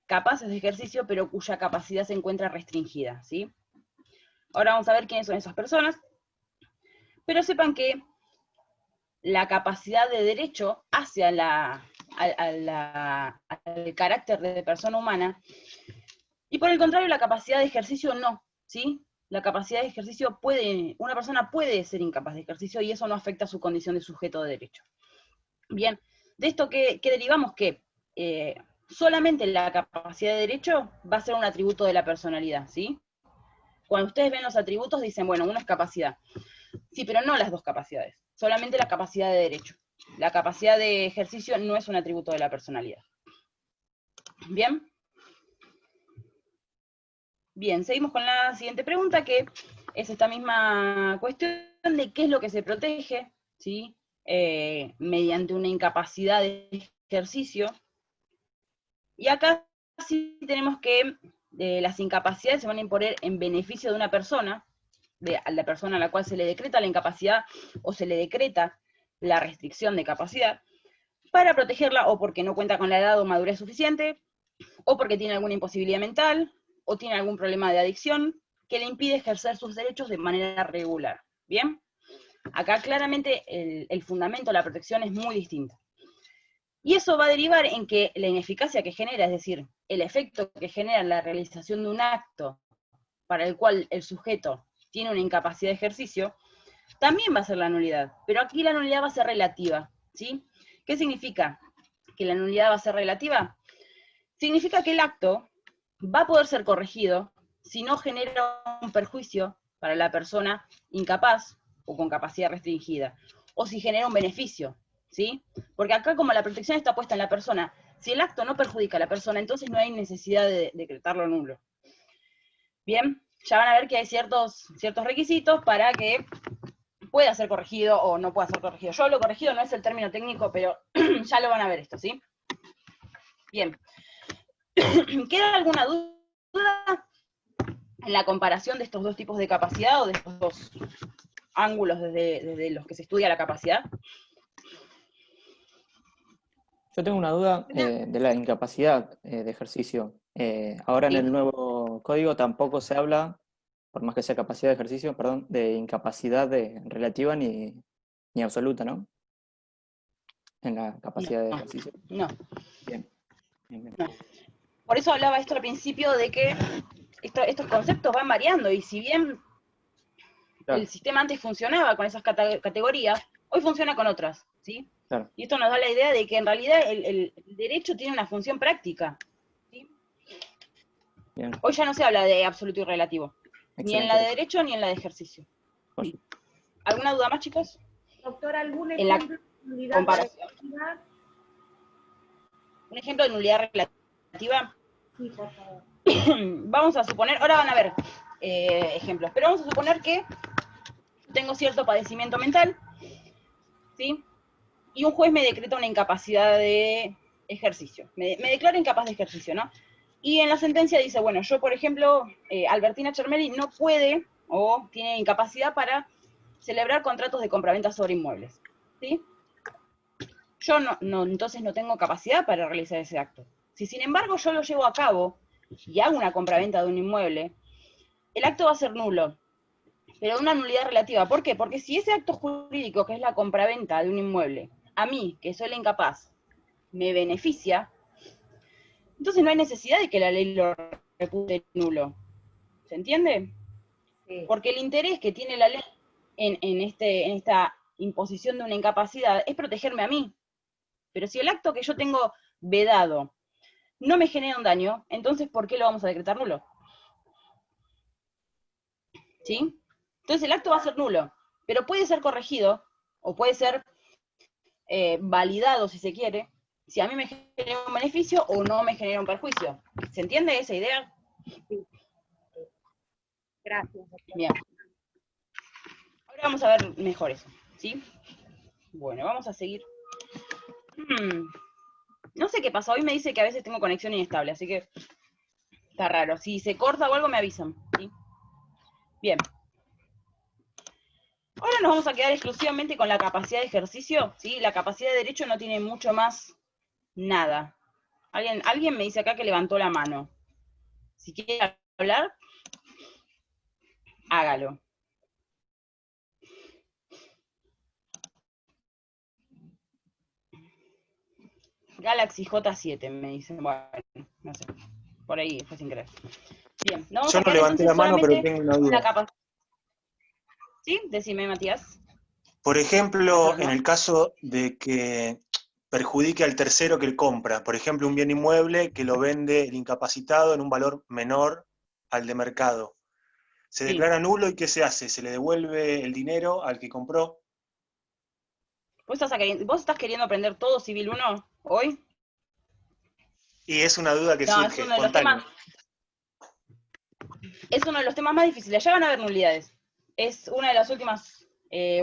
S1: capaces de ejercicio, pero cuya capacidad se encuentra restringida, ¿sí? Ahora vamos a ver quiénes son esas personas, pero sepan que la capacidad de derecho hacia al carácter de persona humana, y por el contrario la capacidad de ejercicio no, ¿sí? La capacidad de ejercicio una persona puede ser incapaz de ejercicio y eso no afecta a su condición de sujeto de derecho. Bien, de esto que derivamos que solamente la capacidad de derecho va a ser un atributo de la personalidad, ¿sí? Cuando ustedes ven los atributos dicen, bueno, uno es capacidad. Sí, pero no las dos capacidades, solamente la capacidad de derecho. La capacidad de ejercicio no es un atributo de la personalidad. ¿Bien? Bien, seguimos con la siguiente pregunta, que es esta misma cuestión de qué es lo que se protege, ¿sí? Mediante una incapacidad de ejercicio. Y acá sí tenemos que las incapacidades se van a imponer en beneficio de una persona, a la persona a la cual se le decreta la incapacidad o se le decreta la restricción de capacidad, para protegerla o porque no cuenta con la edad o madurez suficiente, o porque tiene alguna imposibilidad mental, o tiene algún problema de adicción, que le impide ejercer sus derechos de manera regular. ¿Bien? Acá claramente el fundamento de la protección es muy distinto. Y eso va a derivar en que la ineficacia que genera, es decir, el efecto que genera la realización de un acto para el cual el sujeto tiene una incapacidad de ejercicio, también va a ser la nulidad. Pero aquí la nulidad va a ser relativa, ¿sí? ¿Qué significa que la nulidad va a ser relativa? Significa que el acto va a poder ser corregido si no genera un perjuicio para la persona incapaz o con capacidad restringida, o si genera un beneficio, ¿sí? Porque acá como la protección está puesta en la persona, si el acto no perjudica a la persona, entonces no hay necesidad de decretarlo nulo. Bien, ya van a ver que hay ciertos requisitos para que pueda ser corregido o no pueda ser corregido. Yo lo corregido no es el término técnico, pero ya lo van a ver esto, ¿sí? Bien. ¿Queda alguna duda en la comparación de estos dos tipos de capacidad o de estos dos ángulos desde los que se estudia la capacidad?
S13: Yo tengo una duda de la incapacidad de ejercicio. Ahora en el nuevo código tampoco se habla, por más que sea capacidad de ejercicio, perdón, de incapacidad relativa ni absoluta, ¿no? En la capacidad de ejercicio.
S1: No.
S13: Bien. Bien.
S1: No. Por eso hablaba esto al principio de que estos conceptos van variando, y si bien el sistema antes funcionaba con esas categorías, hoy funciona con otras, ¿sí?
S13: Claro.
S1: Y esto nos da la idea de que en realidad el derecho tiene una función práctica, ¿sí?
S13: Bien.
S1: Hoy ya no se habla de absoluto y relativo,
S13: Excelente.
S1: ni en la de derecho ni en la de ejercicio.
S13: Oye.
S1: ¿Alguna duda más, chicos?
S17: Doctor, ¿algún
S1: En la
S17: ejemplo de nulidad
S1: comparación.
S17: relativa?
S1: ¿Un ejemplo de nulidad relativa?
S17: Sí, por favor.
S1: Vamos a suponer, ahora van a ver ejemplos, pero vamos a suponer que tengo cierto padecimiento mental, ¿sí? Y un juez me decreta una incapacidad de ejercicio. Me declara incapaz de ejercicio, ¿no? Y en la sentencia dice, bueno, yo, por ejemplo, Albertina Chermeli no puede o tiene incapacidad para celebrar contratos de compraventa sobre inmuebles, ¿sí? Yo entonces no tengo capacidad para realizar ese acto. Si sin embargo yo lo llevo a cabo y hago una compraventa de un inmueble, el acto va a ser nulo, pero una nulidad relativa. ¿Por qué? Porque si ese acto jurídico, que es la compraventa de un inmueble, a mí, que soy la incapaz, me beneficia, entonces no hay necesidad de que la ley lo repute nulo. ¿Se entiende?
S17: Sí.
S1: Porque el interés que tiene la ley en esta imposición de una incapacidad es protegerme a mí. Pero si el acto que yo tengo vedado no me genera un daño, entonces ¿por qué lo vamos a decretar nulo? ¿Sí? Entonces el acto va a ser nulo, pero puede ser corregido, o puede ser validado, si se quiere, si a mí me genera un beneficio o no me genera un perjuicio. ¿Se entiende esa idea?
S17: Sí. Gracias, doctor.
S1: Bien. Ahora vamos a ver mejor eso, ¿sí? Bueno, vamos a seguir. No sé qué pasa, hoy me dice que a veces tengo conexión inestable, así que está raro. Si se corta o algo me avisan, ¿sí? Bien. Ahora nos vamos a quedar exclusivamente con la capacidad de ejercicio, ¿sí? La capacidad de derecho no tiene mucho más nada. Alguien me dice acá que levantó la mano. Si quiere hablar, hágalo. Galaxy J7, me dicen. Bueno, no sé. Por ahí fue sin querer. Bien.
S18: Yo no levanté la mano, pero tengo una duda.
S1: ¿Sí? Decime, Matías.
S18: Por ejemplo, en el caso de que perjudique al tercero que compra, por ejemplo, un bien inmueble que lo vende el incapacitado en un valor menor al de mercado. ¿Se declara nulo y qué se hace? ¿Se le devuelve el dinero al que compró?
S1: ¿Vos estás queriendo aprender todo Civil 1 hoy?
S18: Y es una duda que surge, espontánea.
S1: Es uno de los temas más difíciles. Ya van a haber nulidades. Es una de las últimas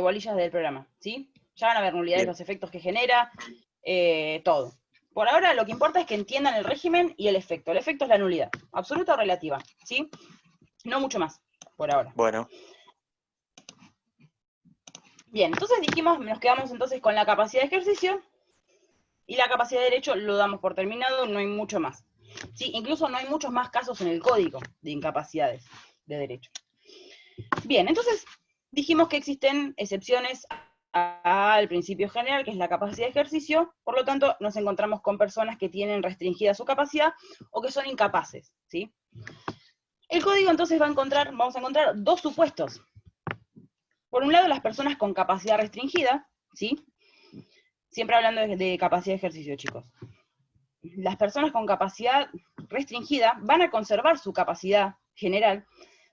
S1: bolillas del programa, ¿sí? Ya van a haber nulidades, los efectos que genera, todo. Por ahora lo que importa es que entiendan el régimen y el efecto. El efecto es la nulidad, absoluta o relativa, ¿sí? No mucho más, por ahora.
S18: Bueno.
S1: Bien, entonces dijimos, nos quedamos entonces con la capacidad de ejercicio, y la capacidad de derecho lo damos por terminado, no hay mucho más. Sí, incluso no hay muchos más casos en el código de incapacidades de derecho. Bien, entonces dijimos que existen excepciones al principio general, que es la capacidad de ejercicio, por lo tanto nos encontramos con personas que tienen restringida su capacidad o que son incapaces, ¿sí? El código entonces vamos a encontrar dos supuestos. Por un lado, las personas con capacidad restringida, ¿sí? Siempre hablando de capacidad de ejercicio, chicos. Las personas con capacidad restringida van a conservar su capacidad general,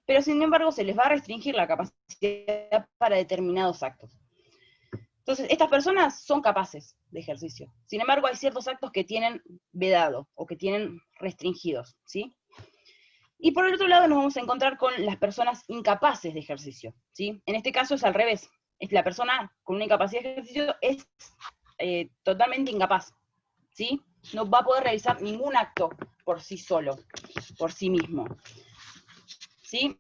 S1: pero sin embargo se les va a restringir la capacidad para determinados actos. Entonces, estas personas son capaces de ejercicio. Sin embargo, hay ciertos actos que tienen vedado, o que tienen restringidos, ¿sí? Y por el otro lado nos vamos a encontrar con las personas incapaces de ejercicio, ¿sí? En este caso es al revés. Es la persona con una incapacidad de ejercicio es totalmente incapaz, ¿sí? No va a poder realizar ningún acto por sí solo, por sí mismo, ¿sí?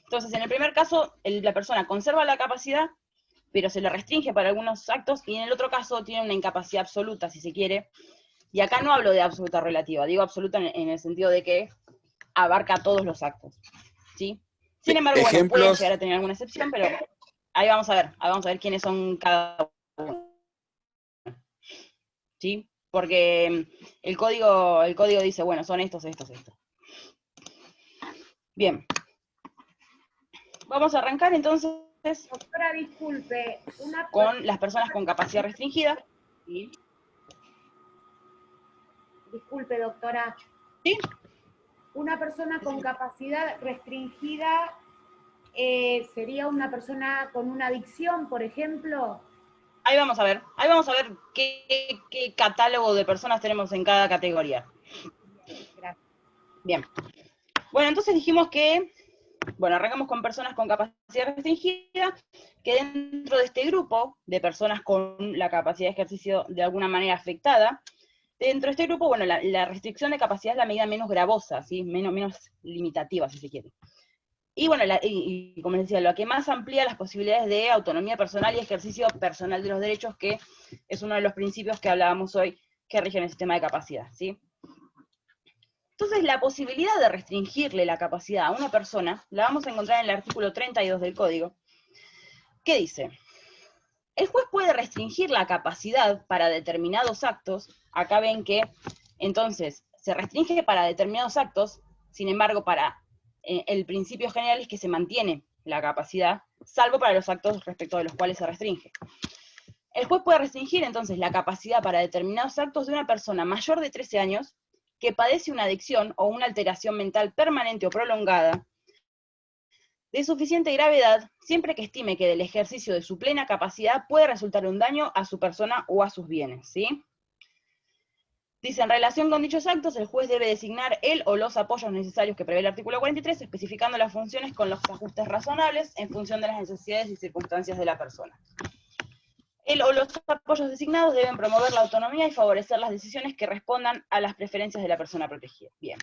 S1: Entonces, en el primer caso, la persona conserva la capacidad, pero se le restringe para algunos actos, y en el otro caso tiene una incapacidad absoluta, si se quiere. Y acá no hablo de absoluta relativa, digo absoluta en el sentido de que abarca todos los actos, ¿sí? Sin embargo, bueno, pueden llegar a tener alguna excepción, pero ahí vamos a ver quiénes son cada uno, ¿sí? Porque el código dice, bueno, son estos. Bien. Vamos a arrancar entonces.
S17: Doctora, disculpe.
S1: Con las personas con capacidad restringida. ¿Sí?
S17: Disculpe, doctora.
S1: ¿Sí?
S17: Una persona con capacidad restringida sería una persona con una adicción, por ejemplo.
S1: Ahí vamos a ver qué catálogo de personas tenemos en cada categoría.
S17: Gracias.
S1: Bien. Bueno, entonces dijimos que, arrancamos con personas con capacidad restringida, que dentro de este grupo de personas con la capacidad de ejercicio de alguna manera afectada, dentro de este grupo, la restricción de capacidad es la medida menos gravosa, ¿sí? menos limitativa, si se quiere. Y y como les decía, lo que más amplía las posibilidades de autonomía personal y ejercicio personal de los derechos, que es uno de los principios que hablábamos hoy, que rigen el sistema de capacidad, ¿sí? Entonces, la posibilidad de restringirle la capacidad a una persona, la vamos a encontrar en el artículo 32 del Código, que dice: el juez puede restringir la capacidad para determinados actos. Acá ven que, entonces, se restringe para determinados actos, sin embargo, para el principio general es que se mantiene la capacidad, salvo para los actos respecto de los cuales se restringe. El juez puede restringir, entonces, la capacidad para determinados actos de una persona mayor de 13 años que padece una adicción o una alteración mental permanente o prolongada de suficiente gravedad, siempre que estime que del ejercicio de su plena capacidad puede resultar un daño a su persona o a sus bienes, ¿sí? Dice, en relación con dichos actos, el juez debe designar el o los apoyos necesarios que prevé el artículo 43, especificando las funciones con los ajustes razonables en función de las necesidades y circunstancias de la persona. El o los apoyos designados deben promover la autonomía y favorecer las decisiones que respondan a las preferencias de la persona protegida. Bien.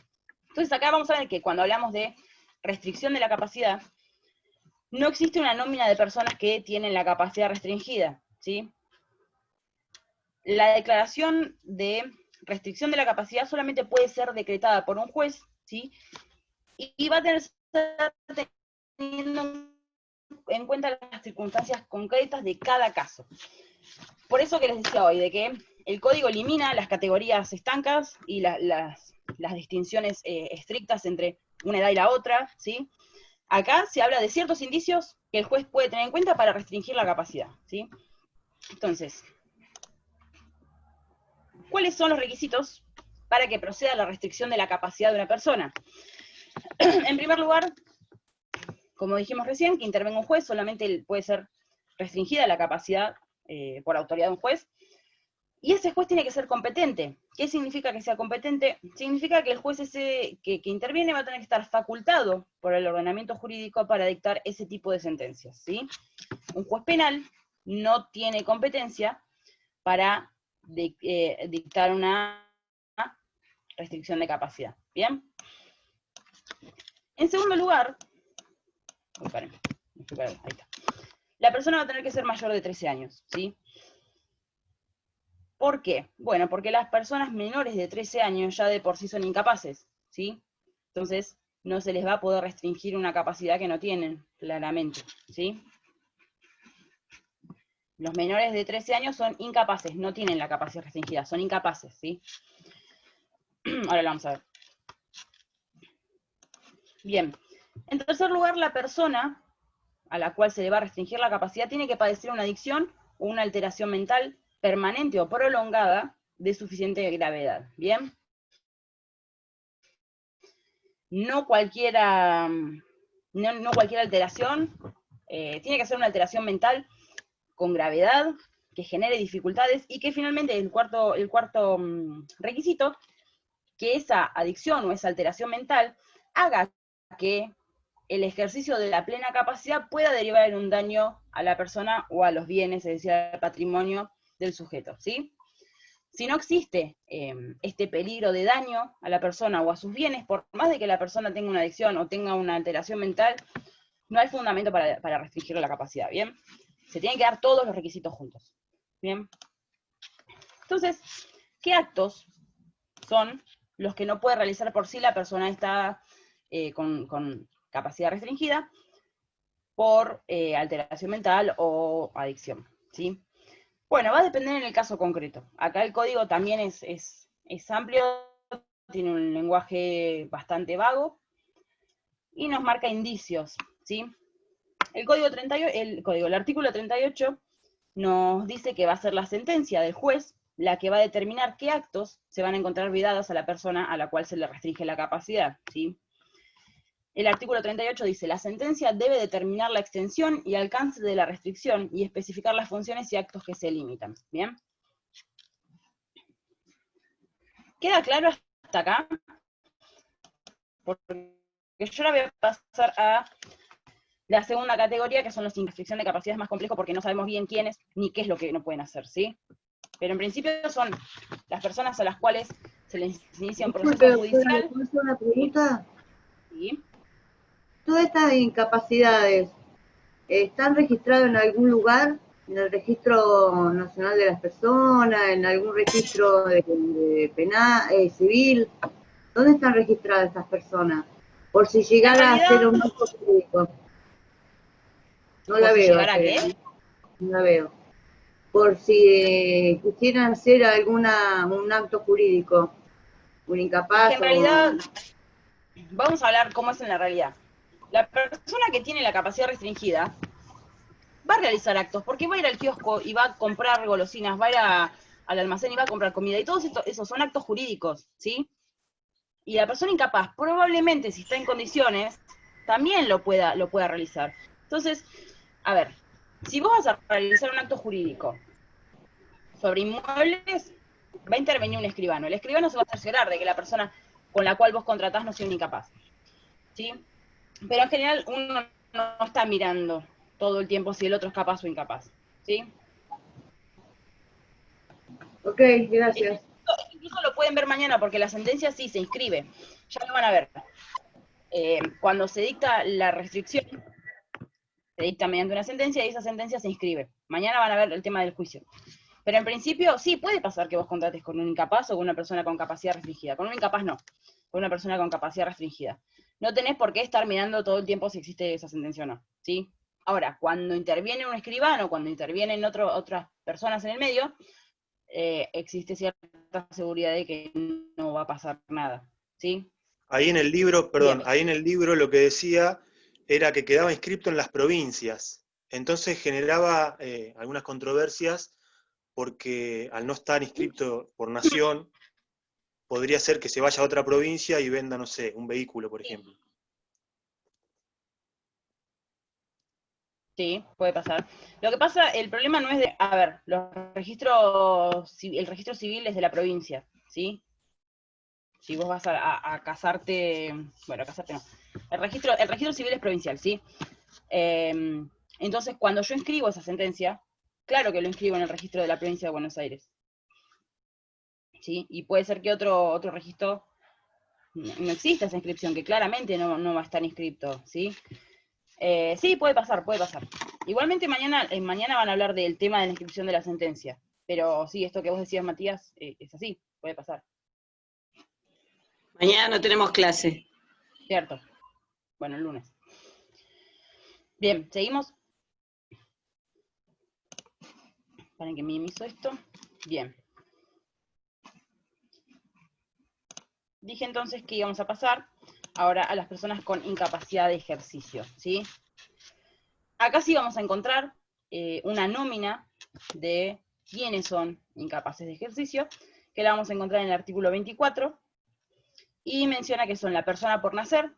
S1: Entonces acá vamos a ver que cuando hablamos de restricción de la capacidad, no existe una nómina de personas que tienen la capacidad restringida, ¿sí? La declaración de restricción de la capacidad solamente puede ser decretada por un juez, ¿sí? Y va a tener que estar teniendo en cuenta las circunstancias concretas de cada caso. por eso que les decía hoy, de que el código elimina las categorías estancas y las distinciones estrictas entre una edad y la otra, ¿sí? Acá se habla de ciertos indicios que el juez puede tener en cuenta para restringir la capacidad, ¿sí? Entonces, ¿cuáles son los requisitos para que proceda la restricción de la capacidad de una persona? En primer lugar, como dijimos recién, que intervenga un juez, solamente puede ser restringida la capacidad por autoridad de un juez, y ese juez tiene que ser competente. ¿Qué significa que sea competente? Significa que el juez ese que interviene va a tener que estar facultado por el ordenamiento jurídico para dictar ese tipo de sentencias, ¿sí? Un juez penal no tiene competencia para dictar una restricción de capacidad, ¿bien? En segundo lugar, ahí está. La persona va a tener que ser mayor de 13 años, ¿sí? ¿Por qué? Bueno, porque las personas menores de 13 años ya de por sí son incapaces, ¿sí? Entonces, no se les va a poder restringir una capacidad que no tienen, claramente, ¿sí? Los menores de 13 años son incapaces, no tienen la capacidad restringida, son incapaces, ¿sí? Ahora lo vamos a ver. Bien. En tercer lugar, la persona a la cual se le va a restringir la capacidad tiene que padecer una adicción o una alteración mental permanente o prolongada de suficiente gravedad, ¿bien? No cualquier alteración, tiene que ser una alteración mental con gravedad, que genere dificultades, y que finalmente el cuarto requisito, que esa adicción o esa alteración mental haga que el ejercicio de la plena capacidad pueda derivar en un daño a la persona o a los bienes, es decir, al patrimonio del sujeto, ¿sí? Si no existe este peligro de daño a la persona o a sus bienes, por más de que la persona tenga una adicción o tenga una alteración mental, no hay fundamento para restringir la capacidad, ¿bien? Se tienen que dar todos los requisitos juntos, ¿bien? Entonces, ¿qué actos son los que no puede realizar por sí la persona está con capacidad restringida por alteración mental o adicción, ¿sí? Bueno, va a depender en el caso concreto. Acá el código también es amplio, tiene un lenguaje bastante vago, y nos marca indicios, ¿sí? El artículo 38 nos dice que va a ser la sentencia del juez la que va a determinar qué actos se van a encontrar vedados a la persona a la cual se le restringe la capacidad, ¿sí? El artículo 38 dice, la sentencia debe determinar la extensión y alcance de la restricción y especificar las funciones y actos que se limitan, ¿bien? ¿Queda claro hasta acá? Porque yo ahora voy a pasar a la segunda categoría, que son los sin restricción de capacidades más complejos, porque no sabemos bien quiénes ni qué es lo que no pueden hacer, ¿sí? Pero en principio son las personas a las cuales se les inicia un proceso judicial.
S6: ¿Puedo hacer una pregunta?
S1: Sí.
S6: ¿Todas estas incapacidades están registradas en algún lugar? ¿En el Registro Nacional de las Personas? ¿En algún registro de penal, civil? ¿Dónde están registradas estas personas? Por si llegara a ser un acto jurídico. No la veo. No la veo. Por si quisieran hacer un acto jurídico, un incapaz.
S1: En realidad, vamos a hablar cómo es en la realidad. La persona que tiene la capacidad restringida va a realizar actos, porque va a ir al kiosco y va a comprar golosinas, va a ir al almacén y va a comprar comida, y todos esos son actos jurídicos, ¿sí? Y la persona incapaz, probablemente, si está en condiciones, también lo pueda realizar. Entonces, a ver, si vos vas a realizar un acto jurídico sobre inmuebles, va a intervenir un escribano. El escribano se va a cerciorar de que la persona con la cual vos contratás no sea un incapaz, ¿sí? Pero en general uno no está mirando todo el tiempo si el otro es capaz o incapaz, ¿sí?
S6: Ok, gracias.
S1: Incluso lo pueden ver mañana, porque la sentencia sí se inscribe. Ya lo van a ver. Cuando se dicta la restricción, se dicta mediante una sentencia y esa sentencia se inscribe. Mañana van a ver el tema del juicio. Pero en principio, sí, puede pasar que vos contrates con un incapaz o con una persona con capacidad restringida. Con un incapaz no, con una persona con capacidad restringida. No tenés por qué estar mirando todo el tiempo si existe esa sentencia o no, ¿sí? Ahora, cuando interviene un escribano, cuando intervienen otras personas en el medio, existe cierta seguridad de que no va a pasar nada, ¿sí?
S18: Ahí en el libro, perdón, ahí en el libro lo que decía era que quedaba inscripto en las provincias. Entonces generaba algunas controversias porque al no estar inscrito por nación, podría ser que se vaya a otra provincia y venda, no sé, un vehículo, por ejemplo.
S1: Sí, puede pasar. Lo que pasa, el problema no es de, a ver, el registro civil es de la provincia, ¿sí? Si vos vas a casarte, bueno, a casarte no. El registro civil es provincial, ¿sí? Entonces, cuando yo inscribo esa sentencia, claro que lo inscribo en el registro de la provincia de Buenos Aires. ¿Sí? Y puede ser que otro registro no exista esa inscripción, que claramente no va a estar inscrito, ¿sí? Sí, puede pasar. Igualmente mañana van a hablar del tema de la inscripción de la sentencia. Pero sí, esto que vos decías, Matías, es así, puede pasar.
S19: Mañana no tenemos clase.
S1: Cierto. Bueno, el lunes. Bien, seguimos. Para que minimizo esto. Bien. Dije entonces que íbamos a pasar ahora a las personas con incapacidad de ejercicio, ¿sí? Acá sí vamos a encontrar una nómina de quiénes son incapaces de ejercicio, que la vamos a encontrar en el artículo 24, y menciona que son la persona por nacer,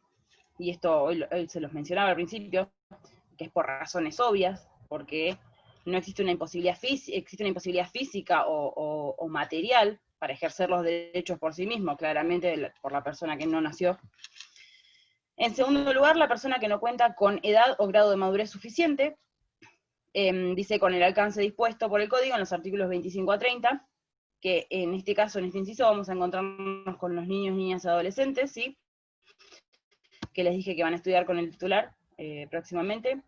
S1: y esto hoy se los mencionaba al principio, que es por razones obvias, porque no existe una imposibilidad física o material para ejercer los derechos por sí mismo, claramente por la persona que no nació. En segundo lugar, la persona que no cuenta con edad o grado de madurez suficiente, dice con el alcance dispuesto por el Código en los artículos 25 a 30, que en este caso, en este inciso, vamos a encontrarnos con los niños, niñas y adolescentes, ¿sí? Que les dije que van a estudiar con el titular próximamente.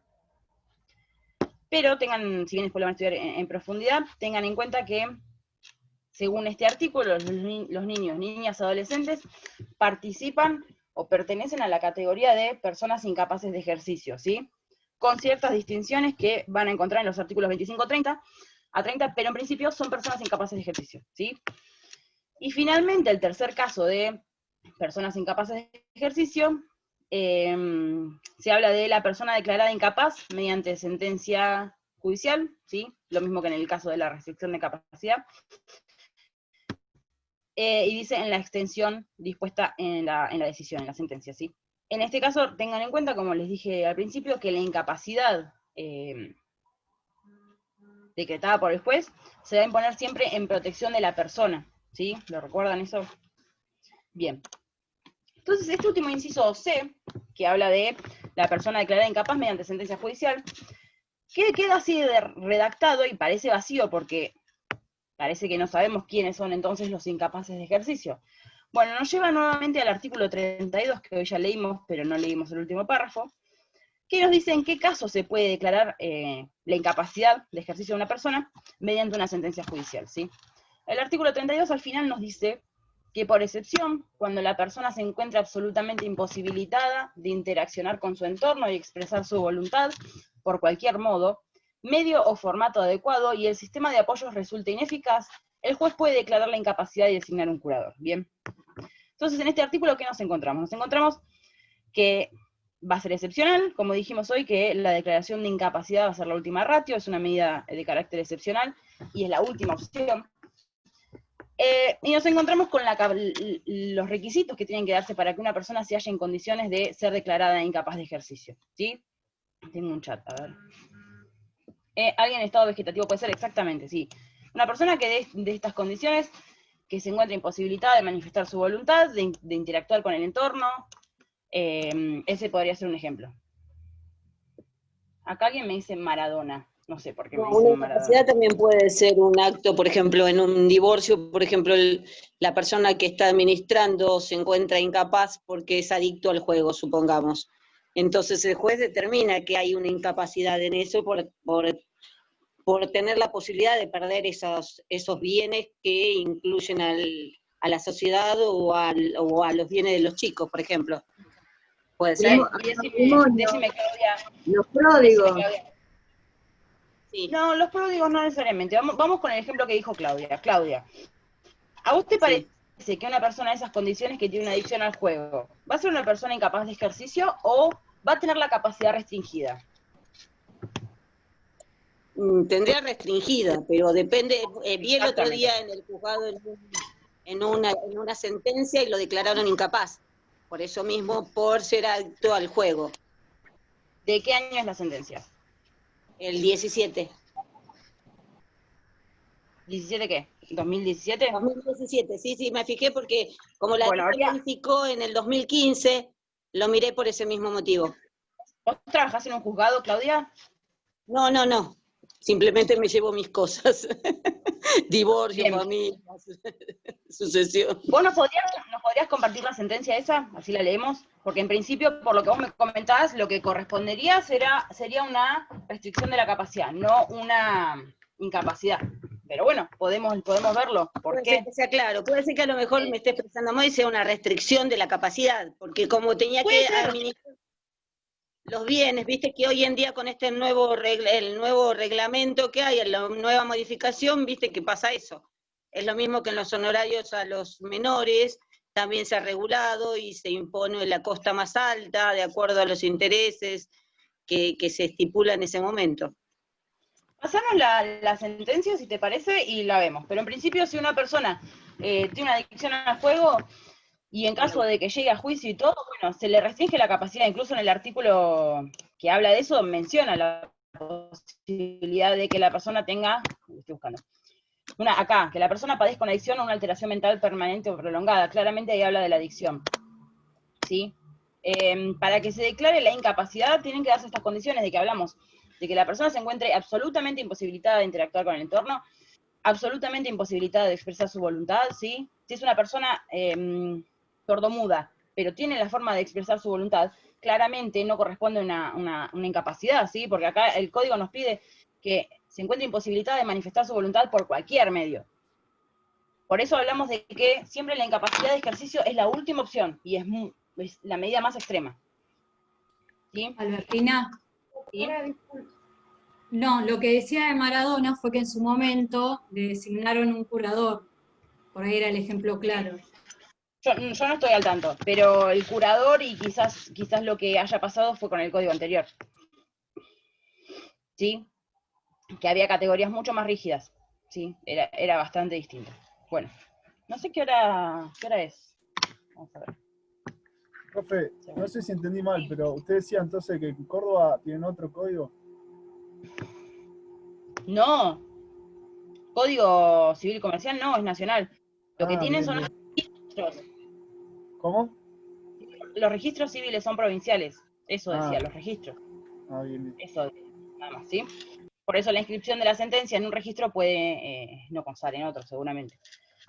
S1: Pero si bien después lo van a estudiar en profundidad, tengan en cuenta que, según este artículo, los niños, niñas, adolescentes participan o pertenecen a la categoría de personas incapaces de ejercicio, ¿sí? Con ciertas distinciones que van a encontrar en los artículos 25 a 30, pero en principio son personas incapaces de ejercicio, ¿sí? Y finalmente, el tercer caso de personas incapaces de ejercicio, se habla de la persona declarada incapaz mediante sentencia judicial, ¿sí? Lo mismo que en el caso de la restricción de capacidad. Y dice en la extensión dispuesta en la decisión, en la sentencia, ¿sí? En este caso, tengan en cuenta, como les dije al principio, que la incapacidad decretada por el juez se va a imponer siempre en protección de la persona, ¿sí? ¿Lo recuerdan eso? Bien. Entonces, este último inciso C, que habla de la persona declarada incapaz mediante sentencia judicial, queda así redactado y parece vacío porque parece que no sabemos quiénes son entonces los incapaces de ejercicio. Bueno, nos lleva nuevamente al artículo 32, que hoy ya leímos, pero no leímos el último párrafo, que nos dice en qué caso se puede declarar la incapacidad de ejercicio de una persona mediante una sentencia judicial, ¿sí? El artículo 32 al final nos dice que por excepción, cuando la persona se encuentra absolutamente imposibilitada de interaccionar con su entorno y expresar su voluntad por cualquier modo, medio o formato adecuado, y el sistema de apoyos resulta ineficaz, el juez puede declarar la incapacidad y designar un curador. Bien. Entonces, en este artículo, ¿qué nos encontramos? Nos encontramos que va a ser excepcional, como dijimos hoy, que la declaración de incapacidad va a ser la última ratio, es una medida de carácter excepcional, y es la última opción. Y nos encontramos con los requisitos que tienen que darse para que una persona se halla en condiciones de ser declarada incapaz de ejercicio, ¿sí? Tengo un chat, a ver. Alguien en estado vegetativo puede ser, exactamente, sí. Una persona que de estas condiciones, que se encuentra imposibilitada de manifestar su voluntad, de interactuar con el entorno, ese podría ser un ejemplo. Acá alguien me dice Maradona. No sé por qué me dicen
S19: Una
S1: Maradona.
S19: incapacidad también puede ser un acto, por ejemplo, en un divorcio, por ejemplo, la persona que está administrando se encuentra incapaz porque es adicto al juego, supongamos. Entonces el juez determina que hay una incapacidad en eso por tener la posibilidad de perder esos bienes que incluyen a la sociedad o a los bienes de los chicos, por ejemplo. Puede ser.
S1: Decime, Claudia.
S6: Los pródigos.
S1: Decime, Claudia. No, los pródigos no necesariamente. Vamos con el ejemplo que dijo Claudia. Claudia, ¿a vos te parece que una persona de esas condiciones que tiene una adicción al juego va a ser una persona incapaz de ejercicio o va a tener la capacidad restringida?
S19: Tendría restringida, pero depende. Vi el otro día en el juzgado en una sentencia y lo declararon incapaz. Por eso mismo, por ser adicto al juego.
S1: ¿De qué año es la sentencia?
S19: El 17.
S1: ¿17 qué? ¿2017?
S19: 2017, sí, me fijé porque como la modificó en el 2015, lo miré por ese mismo motivo.
S1: ¿Vos trabajás en un juzgado, Claudia?
S19: No. Simplemente me llevo mis cosas. Divorcio, familia, sucesión.
S1: ¿Vos nos podrías compartir la sentencia esa? Así la leemos. Porque en principio, por lo que vos me comentabas, lo que correspondería sería una restricción de la capacidad, no una incapacidad. Pero bueno, podemos verlo. ¿Por qué?
S19: Puede ser que sea claro, puede ser que a lo mejor me esté expresando mal y sea una restricción de la capacidad, porque como tenía que administrar los bienes, viste que hoy en día con este el nuevo reglamento que hay, la nueva modificación, viste que pasa eso. Es lo mismo que en los honorarios a los menores, también se ha regulado y se impone la costa más alta de acuerdo a los intereses que se estipula en ese momento.
S1: Pasanos la sentencia, si te parece, y la vemos. Pero en principio, si una persona tiene una adicción al juego, y en caso de que llegue a juicio y todo, bueno, se le restringe la capacidad. Incluso en el artículo que habla de eso, menciona la posibilidad de que la persona tenga, estoy buscando, que la persona padezca una adicción o una alteración mental permanente o prolongada. Claramente ahí habla de la adicción. ¿Sí? Para que se declare la incapacidad, tienen que darse estas condiciones de que hablamos, de que la persona se encuentre absolutamente imposibilitada de interactuar con el entorno, absolutamente imposibilitada de expresar su voluntad, ¿sí? Si es una persona sordomuda, pero tiene la forma de expresar su voluntad, claramente no corresponde a una incapacidad, ¿sí? Porque acá el código nos pide que se encuentre imposibilitada de manifestar su voluntad por cualquier medio. Por eso hablamos de que siempre la incapacidad de ejercicio es la última opción, y es la medida más extrema. ¿Sí?
S20: Albertina.
S1: ¿Sí?
S20: No, lo que decía de Maradona fue que en su momento le designaron un curador. Por ahí era el ejemplo claro.
S1: Yo no estoy al tanto, pero el curador y quizás lo que haya pasado fue con el código anterior. ¿Sí? Que había categorías mucho más rígidas. ¿Sí? Era bastante distinto. Bueno, no sé qué hora es. Vamos a ver.
S21: Profe, no sé si entendí mal, pero usted decía entonces que en Córdoba tienen otro código.
S1: No. Código Civil y Comercial no, es nacional. Lo que tienen son los registros.
S21: ¿Cómo?
S1: Los registros civiles son provinciales. Eso decía, los registros.
S21: Bien.
S1: Eso, nada más, ¿sí? Por eso la inscripción de la sentencia en un registro puede no constar en otro, seguramente.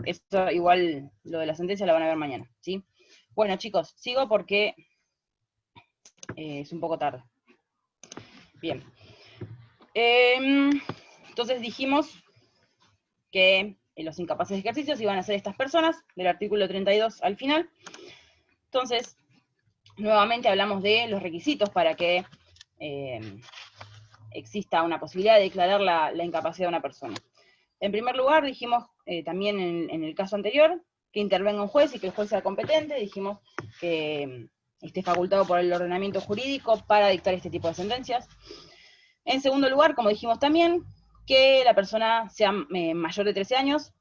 S1: Eso igual, lo de la sentencia la van a ver mañana, ¿sí? Bueno, chicos, sigo porque es un poco tarde. Bien. Entonces dijimos que los incapaces de ejercicios iban a ser estas personas, del artículo 32 al final. Entonces, nuevamente hablamos de los requisitos para que exista una posibilidad de declarar la incapacidad de una persona. En primer lugar, dijimos también en el caso anterior, que intervenga un juez y que el juez sea competente. Dijimos que esté facultado por el ordenamiento jurídico para dictar este tipo de sentencias. En segundo lugar, como dijimos también, que la persona sea mayor de 13 años.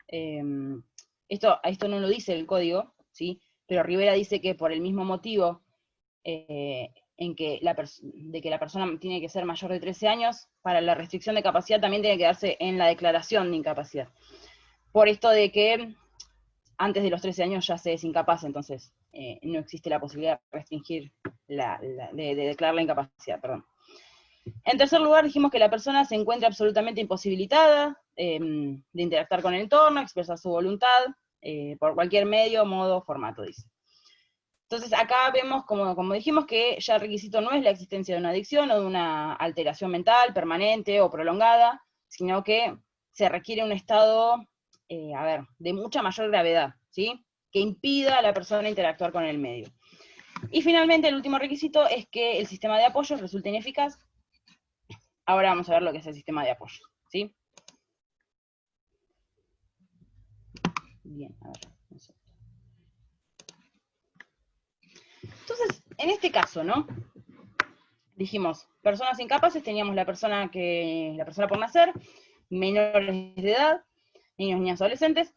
S1: Esto no lo dice el código, ¿sí? Pero Rivera dice que por el mismo motivo de que la persona tiene que ser mayor de 13 años, para la restricción de capacidad también tiene que darse en la declaración de incapacidad. Por esto de que antes de los 13 años ya se es incapaz, entonces no existe la posibilidad de restringir, de declarar la incapacidad, perdón. En tercer lugar, dijimos que la persona se encuentra absolutamente imposibilitada de interactuar con el entorno, expresar su voluntad, por cualquier medio, modo, formato, dice. Entonces acá vemos, como dijimos, que ya el requisito no es la existencia de una adicción o de una alteración mental permanente o prolongada, sino que se requiere un estado, de mucha mayor gravedad, ¿sí? Que impida a la persona interactuar con el medio. Y finalmente el último requisito es que el sistema de apoyo resulte ineficaz. Ahora vamos a ver lo que es el sistema de apoyo, ¿sí? Bien, a ver. Entonces, en este caso, ¿no? Dijimos, personas incapaces, teníamos la persona por nacer, menores de edad, niños, niñas, adolescentes,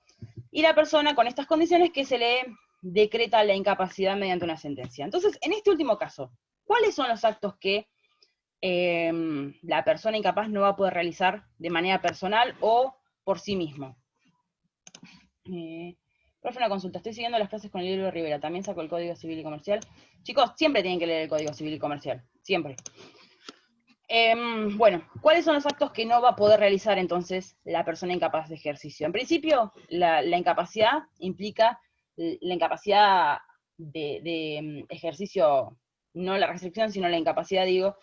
S1: y la persona con estas condiciones que se le decreta la incapacidad mediante una sentencia. Entonces, en este último caso, ¿cuáles son los actos que la persona incapaz no va a poder realizar de manera personal o por sí mismo? Profe, una consulta, estoy siguiendo las clases con el libro de Rivera, también saco el Código Civil y Comercial. Chicos, siempre tienen que leer el Código Civil y Comercial, siempre. Bueno, ¿cuáles son los actos que no va a poder realizar entonces la persona incapaz de ejercicio? En principio, la incapacidad implica la incapacidad de ejercicio, no la restricción, sino la incapacidad, digo,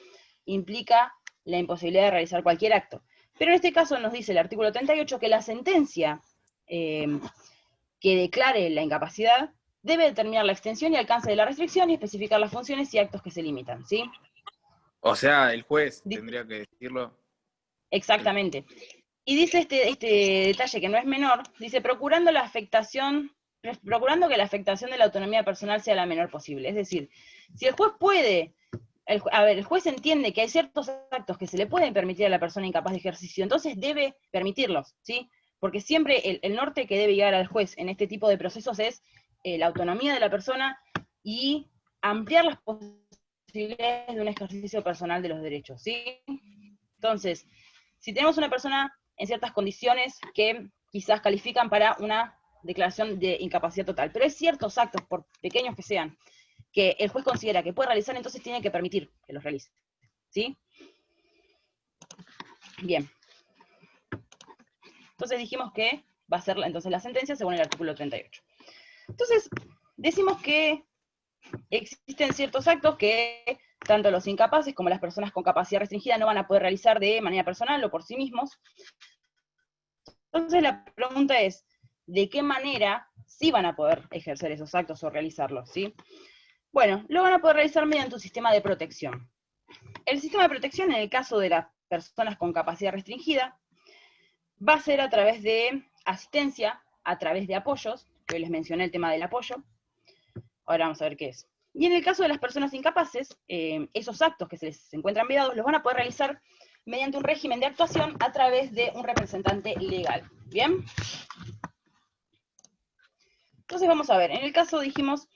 S1: implica la imposibilidad de realizar cualquier acto. Pero en este caso nos dice el artículo 38 que la sentencia que declare la incapacidad debe determinar la extensión y alcance de la restricción y especificar las funciones y actos que se limitan, ¿sí?
S9: O sea, el juez tendría que decirlo.
S1: Exactamente. Y dice este detalle que no es menor, dice, procurando que la afectación de la autonomía personal sea la menor posible. Es decir, si el juez puede, el juez entiende que hay ciertos actos que se le pueden permitir a la persona incapaz de ejercicio, entonces debe permitirlos, ¿sí? Porque siempre el norte que debe llegar al juez en este tipo de procesos es la autonomía de la persona y ampliar las posibilidades de un ejercicio personal de los derechos, ¿sí? Entonces, si tenemos una persona en ciertas condiciones que quizás califican para una declaración de incapacidad total, pero hay ciertos actos, por pequeños que sean, que el juez considera que puede realizar, entonces tiene que permitir que los realice, ¿sí? Bien. Entonces dijimos que va a ser entonces la sentencia según el artículo 38. Entonces, decimos que existen ciertos actos que tanto los incapaces como las personas con capacidad restringida no van a poder realizar de manera personal o por sí mismos. Entonces la pregunta es, ¿de qué manera sí van a poder ejercer esos actos o realizarlos? ¿Sí? Bueno, lo van a poder realizar mediante un sistema de protección. El sistema de protección, en el caso de las personas con capacidad restringida, va a ser a través de asistencia, a través de apoyos, que hoy les mencioné el tema del apoyo. Ahora vamos a ver qué es. Y en el caso de las personas incapaces, esos actos que se les encuentran vedados los van a poder realizar mediante un régimen de actuación a través de un representante legal. ¿Bien? Entonces vamos a ver, en el caso, dijimos,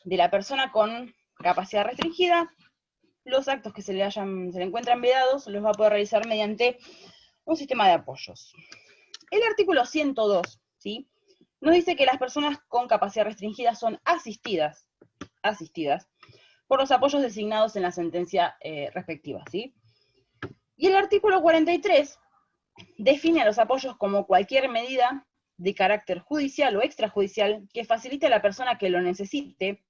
S1: de la persona con capacidad restringida, los actos que se le encuentran vedados los va a poder realizar mediante un sistema de apoyos. El artículo 102, ¿sí?, nos dice que las personas con capacidad restringida son asistidas por los apoyos designados en la sentencia respectiva, ¿sí? Y el artículo 43 define a los apoyos como cualquier medida de carácter judicial o extrajudicial que facilite a la persona que lo necesite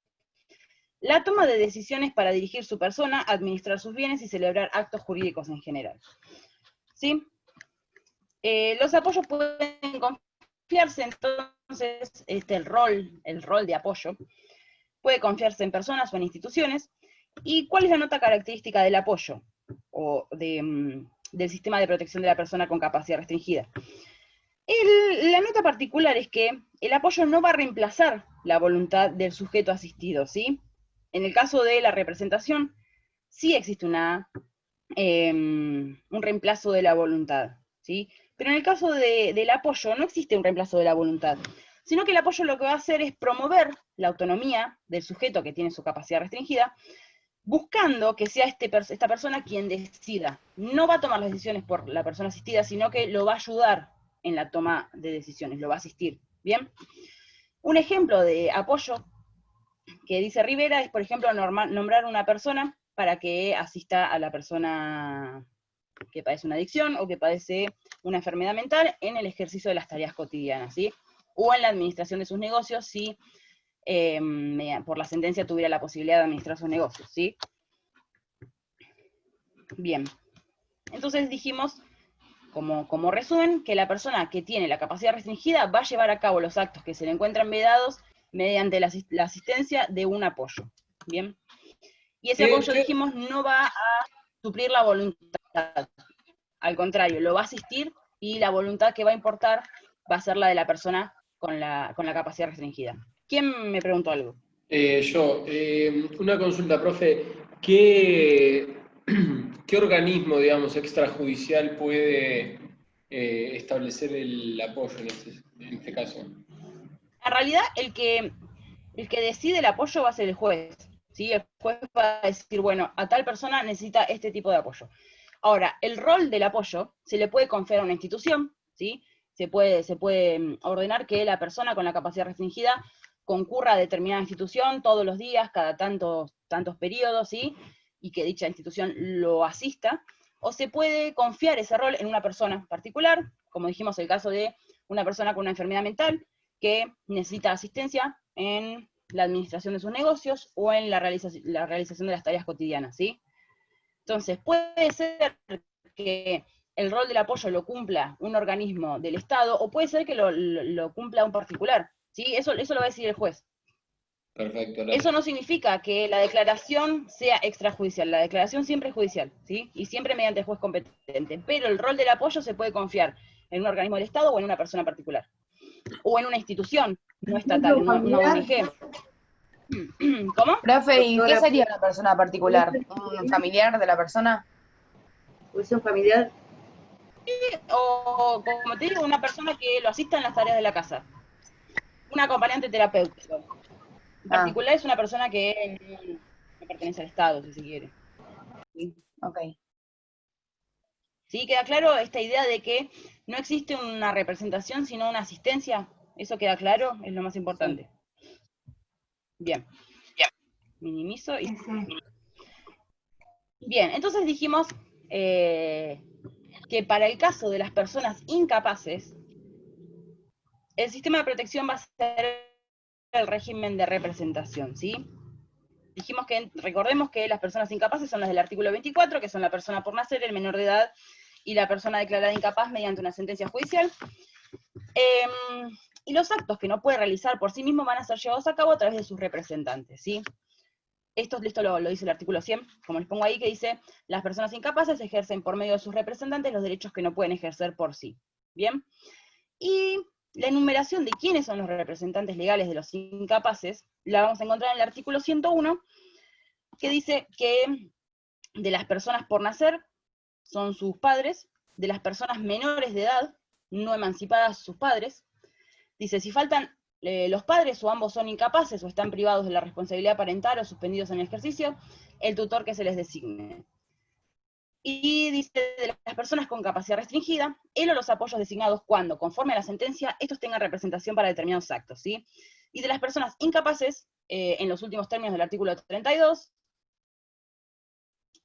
S1: la toma de decisiones para dirigir su persona, administrar sus bienes y celebrar actos jurídicos en general. ¿Sí? Los apoyos pueden confiarse, entonces, el rol de apoyo puede confiarse en personas o en instituciones. ¿Y cuál es la nota característica del apoyo o del sistema de protección de la persona con capacidad restringida? La nota particular es que el apoyo no va a reemplazar la voluntad del sujeto asistido, ¿sí? En el caso de la representación, sí existe un reemplazo de la voluntad, ¿sí? Pero en el caso del apoyo no existe un reemplazo de la voluntad, sino que el apoyo lo que va a hacer es promover la autonomía del sujeto que tiene su capacidad restringida, buscando que sea esta persona quien decida. No va a tomar las decisiones por la persona asistida, sino que lo va a ayudar en la toma de decisiones, lo va a asistir. ¿Bien? Un ejemplo de apoyo que dice Rivera es, por ejemplo, nombrar una persona para que asista a la persona que padece una adicción o que padece una enfermedad mental en el ejercicio de las tareas cotidianas, ¿sí? O en la administración de sus negocios, si por la sentencia tuviera la posibilidad de administrar sus negocios, ¿sí? Bien. Entonces dijimos, como resumen, que la persona que tiene la capacidad restringida va a llevar a cabo los actos que se le encuentran vedados mediante la asistencia de un apoyo. ¿bien? Y ese apoyo, dijimos, no va a suplir la voluntad. Al contrario, lo va a asistir y la voluntad que va a importar va a ser la de la persona con la capacidad restringida. ¿Quién me preguntó algo?
S4: Yo, una consulta, profe. ¿Qué organismo, digamos, extrajudicial puede establecer el apoyo en este caso?
S1: En realidad, el que decide el apoyo va a ser el juez, ¿sí? El juez va a decir, bueno, a tal persona necesita este tipo de apoyo. Ahora, el rol del apoyo se le puede confiar a una institución, ¿sí? Se puede ordenar que la persona con la capacidad restringida concurra a determinada institución todos los días, cada tantos periodos, ¿sí? Y que dicha institución lo asista, o se puede confiar ese rol en una persona particular, como dijimos el caso de una persona con una enfermedad mental que necesita asistencia en la administración de sus negocios o en la realización de las tareas cotidianas, ¿sí? Entonces, puede ser que el rol del apoyo lo cumpla un organismo del Estado, o puede ser que lo cumpla un particular, ¿sí? Eso lo va a decir el juez.
S4: Perfecto. Gracias.
S1: Eso no significa que la declaración sea extrajudicial, la declaración siempre es judicial, ¿sí? Y siempre mediante el juez competente, pero el rol del apoyo se puede confiar en un organismo del Estado o en una persona particular, o en una institución no estatal, en una ONG. ¿Cómo?
S3: Profe, ¿y qué sería una persona particular? ¿Un familiar de la persona?
S6: ¿Es un familiar?
S1: Sí, o como te digo, una persona que lo asista en las tareas de la casa. Un acompañante terapéutico. En particular es una persona que no pertenece al Estado, si se quiere. ¿Sí?
S3: Ok.
S1: ¿Sí? ¿Queda claro esta idea de que no existe una representación, sino una asistencia? ¿Eso queda claro? Es lo más importante. Bien. Minimizo y... Bien, entonces dijimos que para el caso de las personas incapaces, el sistema de protección va a ser el régimen de representación, ¿sí? Dijimos que, recordemos que las personas incapaces son las del artículo 24, que son la persona por nacer, el menor de edad, y la persona declarada incapaz mediante una sentencia judicial. Y los actos que no puede realizar por sí mismo van a ser llevados a cabo a través de sus representantes, ¿sí? Esto lo dice el artículo 100, como les pongo ahí, que dice, las personas incapaces ejercen por medio de sus representantes los derechos que no pueden ejercer por sí. ¿Bien? Y la enumeración de quiénes son los representantes legales de los incapaces, la vamos a encontrar en el artículo 101, que dice que de las personas por nacer son sus padres, de las personas menores de edad, no emancipadas sus padres. Dice, si faltan los padres o ambos son incapaces o están privados de la responsabilidad parental o suspendidos en el ejercicio, el tutor que se les designe. Y dice, de las personas con capacidad restringida, él o los apoyos designados cuando, conforme a la sentencia, estos tengan representación para determinados actos, ¿sí? Y de las personas incapaces, en los últimos términos del artículo 32,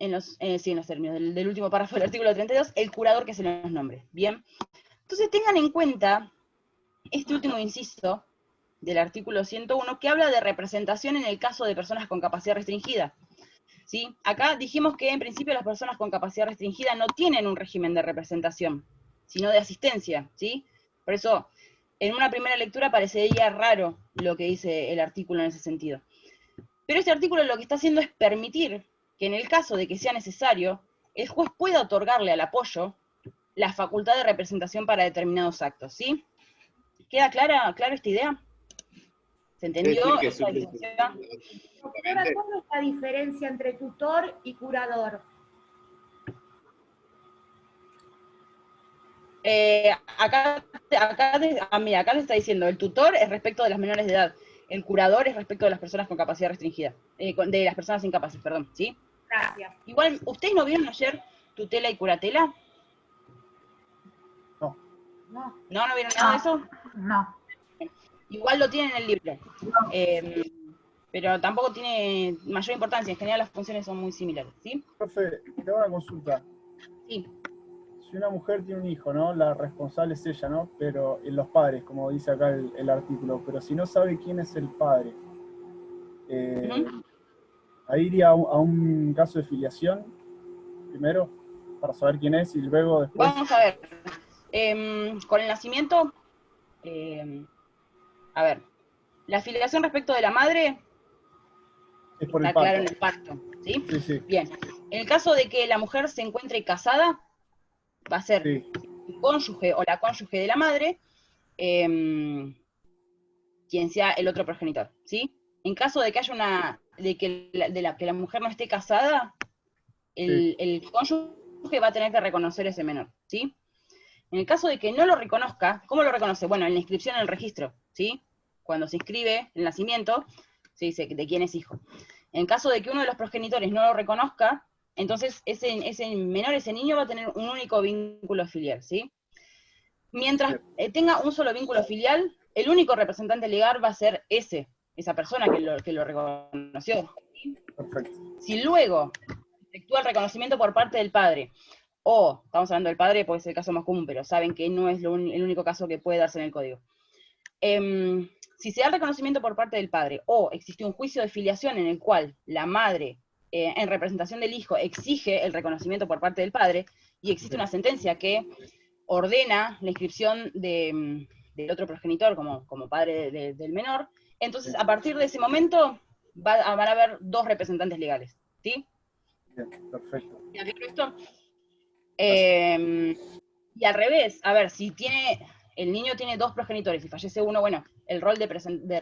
S1: en los términos del último párrafo del artículo 32, el curador que se los nombre, ¿bien? Entonces tengan en cuenta este último inciso del artículo 101, que habla de representación en el caso de personas con capacidad restringida. ¿Sí? Acá dijimos que en principio las personas con capacidad restringida no tienen un régimen de representación, sino de asistencia, ¿sí? Por eso, en una primera lectura parecería raro lo que dice el artículo en ese sentido. Pero este artículo lo que está haciendo es permitir que en el caso de que sea necesario, el juez pueda otorgarle al apoyo la facultad de representación para determinados actos, ¿sí? ¿Queda clara esta idea? ¿Se entendió esta distinción?
S17: Doctora, ¿cuál es la diferencia entre tutor y curador?
S1: Acá le está diciendo, el tutor es respecto de las menores de edad, el curador es respecto de las personas con capacidad restringida, de las personas incapaces, perdón, ¿sí?
S17: Gracias.
S1: Igual, ¿ustedes no vieron ayer tutela y curatela?
S17: No.
S1: ¿No vieron nada de eso?
S17: No.
S1: Igual lo tienen en el libro, pero tampoco tiene mayor importancia, en general las funciones son muy similares, ¿sí?
S21: Profe, te hago una consulta.
S1: Sí.
S21: Si una mujer tiene un hijo, ¿no? La responsable es ella, ¿no? Pero los padres, como dice acá el artículo, pero si no sabe quién es el padre, ahí iría a un caso de filiación, primero, para saber quién es, y luego después...
S1: Vamos a ver, con el nacimiento, a ver, la filiación respecto de la madre,
S21: Es por el
S1: está claro en
S21: parto.
S1: el parto, ¿sí?
S21: Sí, sí.
S1: Bien. En el caso de que la mujer se encuentre casada, va a ser
S21: Sí.
S1: el cónyuge o la cónyuge de la madre, quien sea el otro progenitor, ¿sí? En caso de que haya que la mujer no esté casada, el cónyuge va a tener que reconocer ese menor, ¿sí? En el caso de que no lo reconozca, ¿cómo lo reconoce? Bueno, en la inscripción en el registro, ¿sí? Cuando se inscribe el nacimiento, se dice de quién es hijo. En caso de que uno de los progenitores no lo reconozca, entonces ese menor, ese niño, va a tener un único vínculo filial, ¿sí? Mientras tenga un solo vínculo filial, el único representante legal va a ser esa persona que lo reconoció. ¿Sí?
S21: Perfecto.
S1: Si luego efectúa el reconocimiento por parte del padre, o, estamos hablando del padre porque es el caso más común, pero saben que no es el único caso que puede darse en el código. Si se da el reconocimiento por parte del padre, o existe un juicio de filiación en el cual la madre, en representación del hijo, exige el reconocimiento por parte del padre, y existe una sentencia que ordena la inscripción del otro progenitor como padre del menor, entonces a partir de ese momento van a haber dos representantes legales, ¿sí?
S21: Bien, perfecto.
S1: ¿Ya vieron esto? Y al revés, a ver, si el niño tiene dos progenitores y fallece uno, bueno, el rol de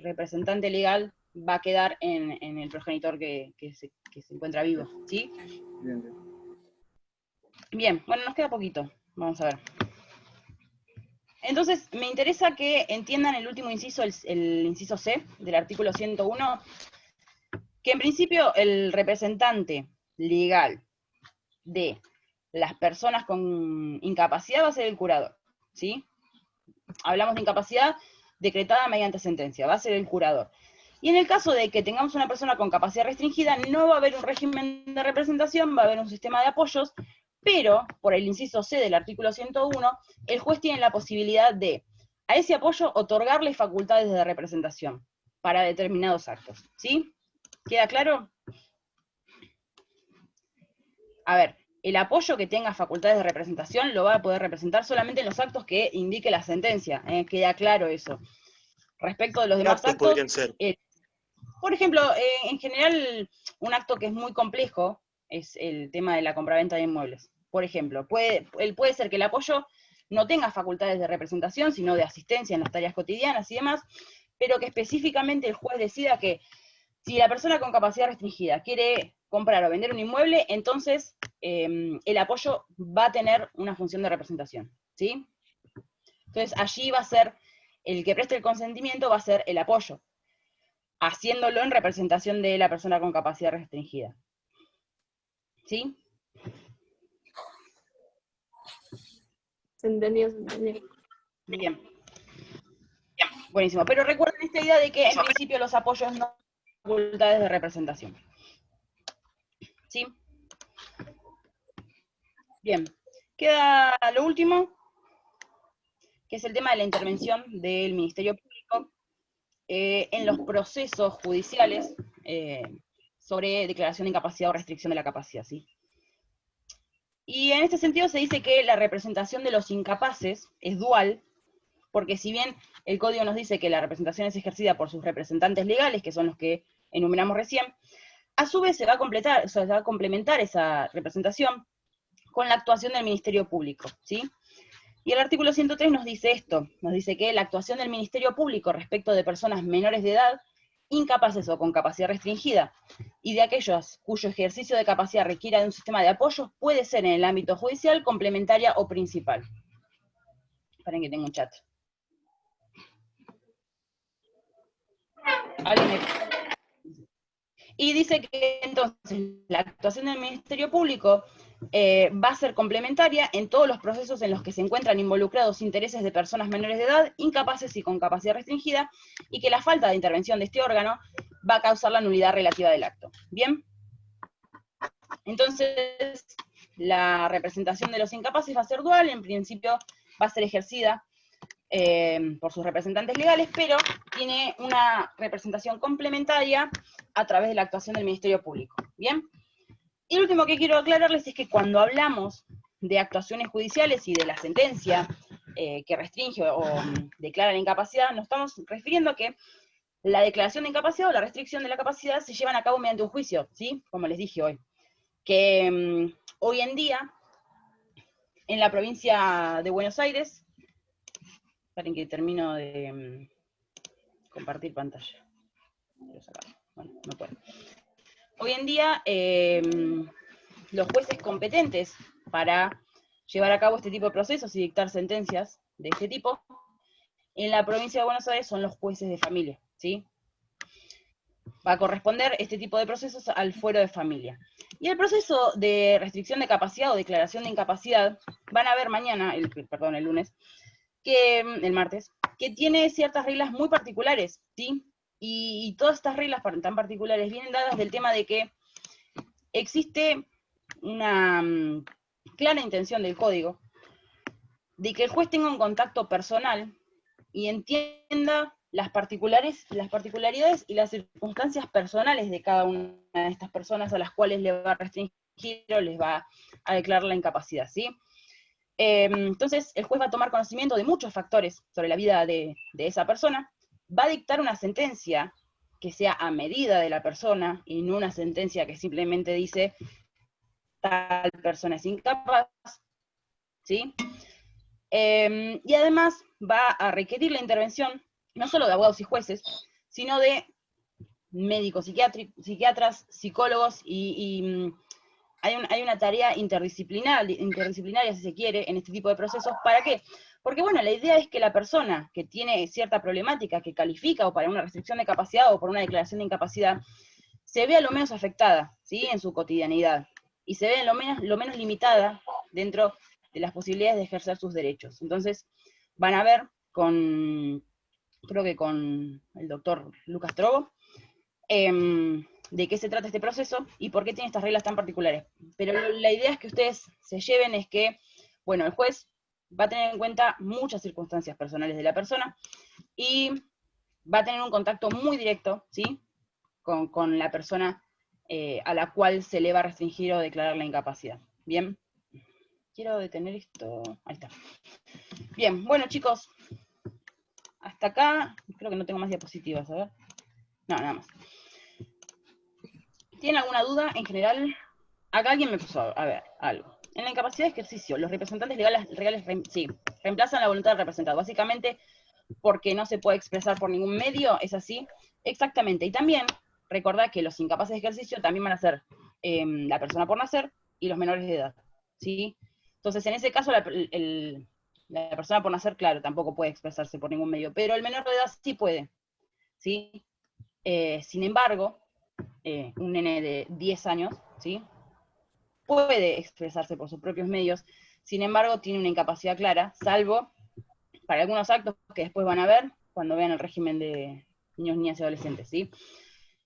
S1: representante legal va a quedar en el progenitor que se encuentra vivo, ¿sí?
S21: Bien, bien.
S1: Bien, bueno, nos queda poquito. Vamos a ver. Entonces, me interesa que entiendan el último inciso, el inciso C del artículo 101, que en principio el representante legal de las personas con incapacidad va a ser el curador, ¿sí? Hablamos de incapacidad decretada mediante sentencia, va a ser el curador. Y en el caso de que tengamos una persona con capacidad restringida, no va a haber un régimen de representación, va a haber un sistema de apoyos, pero, por el inciso C del artículo 101, el juez tiene la posibilidad de, a ese apoyo, otorgarle facultades de representación para determinados actos, ¿sí? ¿Queda claro? A ver, el apoyo que tenga facultades de representación lo va a poder representar solamente en los actos que indique la sentencia, queda claro eso. Respecto de los demás actos,
S18: podrían ser?
S1: Por ejemplo, en general, un acto que es muy complejo es el tema de la compraventa de inmuebles. Por ejemplo, puede ser que el apoyo no tenga facultades de representación, sino de asistencia en las tareas cotidianas y demás, pero que específicamente el juez decida que si la persona con capacidad restringida quiere comprar o vender un inmueble, entonces el apoyo va a tener una función de representación, ¿sí? Entonces allí va a ser, el que preste el consentimiento va a ser el apoyo, haciéndolo en representación de la persona con capacidad restringida. ¿Sí?
S12: Se entendió, se entendió.
S1: Bien. Buenísimo. Pero recuerden esta idea de que en principio los apoyos no son facultades de representación. ¿Sí? Bien. Queda lo último, que es el tema de la intervención del Ministerio Público en los procesos judiciales sobre declaración de incapacidad o restricción de la capacidad, ¿sí? Y en este sentido se dice que la representación de los incapaces es dual, porque si bien el código nos dice que la representación es ejercida por sus representantes legales, que son los que enumeramos recién, a su vez se va a complementar esa representación con la actuación del Ministerio Público, ¿sí? Y el artículo 103 nos dice esto, nos dice que la actuación del Ministerio Público respecto de personas menores de edad, incapaces o con capacidad restringida, y de aquellos cuyo ejercicio de capacidad requiera de un sistema de apoyo, puede ser en el ámbito judicial, complementaria o principal. Esperen que tengo un chat. Y dice que entonces la actuación del Ministerio Público va a ser complementaria en todos los procesos en los que se encuentran involucrados intereses de personas menores de edad, incapaces y con capacidad restringida, y que la falta de intervención de este órgano va a causar la nulidad relativa del acto. ¿Bien? Entonces, la representación de los incapaces va a ser dual, en principio va a ser ejercida por sus representantes legales, pero tiene una representación complementaria a través de la actuación del Ministerio Público. ¿Bien? Y lo último que quiero aclararles es que cuando hablamos de actuaciones judiciales y de la sentencia que restringe o declara la incapacidad, nos estamos refiriendo a que La declaración de incapacidad o la restricción de la capacidad se llevan a cabo mediante un juicio, ¿sí? Como les dije hoy. Que hoy en día, en la provincia de Buenos Aires, esperen que termino de compartir pantalla. Bueno, no puedo. Hoy en día, los jueces competentes para llevar a cabo este tipo de procesos y dictar sentencias de este tipo, en la provincia de Buenos Aires son los jueces de familia, ¿sí? Va a corresponder este tipo de procesos al fuero de familia. Y el proceso de restricción de capacidad o declaración de incapacidad, van a ver mañana, el lunes, el martes, que tiene ciertas reglas muy particulares, ¿sí? Y todas estas reglas tan particulares vienen dadas del tema de que existe una clara intención del código de que el juez tenga un contacto personal y entienda las particularidades y las circunstancias personales de cada una de estas personas a las cuales le va a restringir o les va a declarar la incapacidad, ¿sí? Entonces, el juez va a tomar conocimiento de muchos factores sobre la vida de esa persona, va a dictar una sentencia que sea a medida de la persona, y no una sentencia que simplemente dice tal persona es incapaz, ¿sí? Y además va a requerir la intervención no solo de abogados y jueces, sino de médicos, psiquiatras, psicólogos, y hay una tarea interdisciplinaria, si se quiere, en este tipo de procesos. ¿Para qué? Porque, bueno, la idea es que la persona que tiene cierta problemática, que califica o para una restricción de capacidad o por una declaración de incapacidad, se vea lo menos afectada, ¿sí?, en su cotidianidad, y se vea lo menos limitada dentro de las posibilidades de ejercer sus derechos. Entonces, van a ver creo que con el doctor Lucas Trobo, de qué se trata este proceso y por qué tiene estas reglas tan particulares. Pero la idea es que ustedes se lleven es que, bueno, el juez va a tener en cuenta muchas circunstancias personales de la persona y va a tener un contacto muy directo, ¿sí?, con la persona a la cual se le va a restringir o declarar la incapacidad. Bien, quiero detener esto. Ahí está. Bien, bueno, chicos, hasta acá, creo que no tengo más diapositivas, a ver. No, nada más. ¿Tienen alguna duda en general? Acá alguien me puso a ver algo. En la incapacidad de ejercicio, los representantes legales reemplazan la voluntad del representado, básicamente porque no se puede expresar por ningún medio, ¿es así? Exactamente. Y también recordad que los incapaces de ejercicio también van a ser la persona por nacer y los menores de edad, ¿sí? Entonces, en ese caso, la persona por nacer, claro, tampoco puede expresarse por ningún medio, pero el menor de edad sí puede, ¿sí? Sin embargo, un nene de 10 años, ¿sí?, puede expresarse por sus propios medios, sin embargo, tiene una incapacidad clara, salvo para algunos actos que después van a ver cuando vean el régimen de niños, niñas y adolescentes, ¿sí?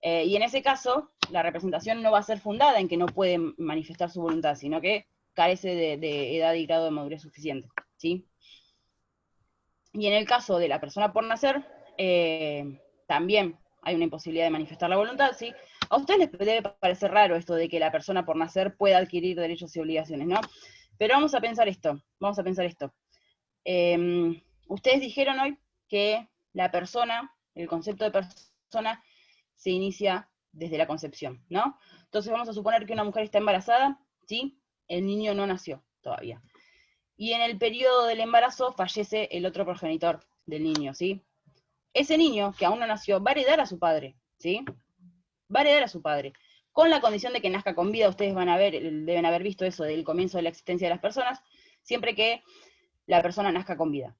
S1: Y en ese caso, la representación no va a ser fundada en que no puede manifestar su voluntad, sino que carece de edad y grado de madurez suficiente, ¿sí? Y en el caso de la persona por nacer, también hay una imposibilidad de manifestar la voluntad, ¿sí? A ustedes les debe parecer raro esto de que la persona por nacer pueda adquirir derechos y obligaciones, ¿no? Pero vamos a pensar esto. Ustedes dijeron hoy que la persona, el concepto de persona, se inicia desde la concepción, ¿no? Entonces vamos a suponer que una mujer está embarazada, ¿sí? El niño no nació todavía. Y en el periodo del embarazo fallece el otro progenitor del niño, ¿sí? Ese niño, que aún no nació, va a heredar a su padre, ¿sí? Va a heredar a su padre, con la condición de que nazca con vida. Ustedes deben haber visto eso del comienzo de la existencia de las personas, siempre que la persona nazca con vida.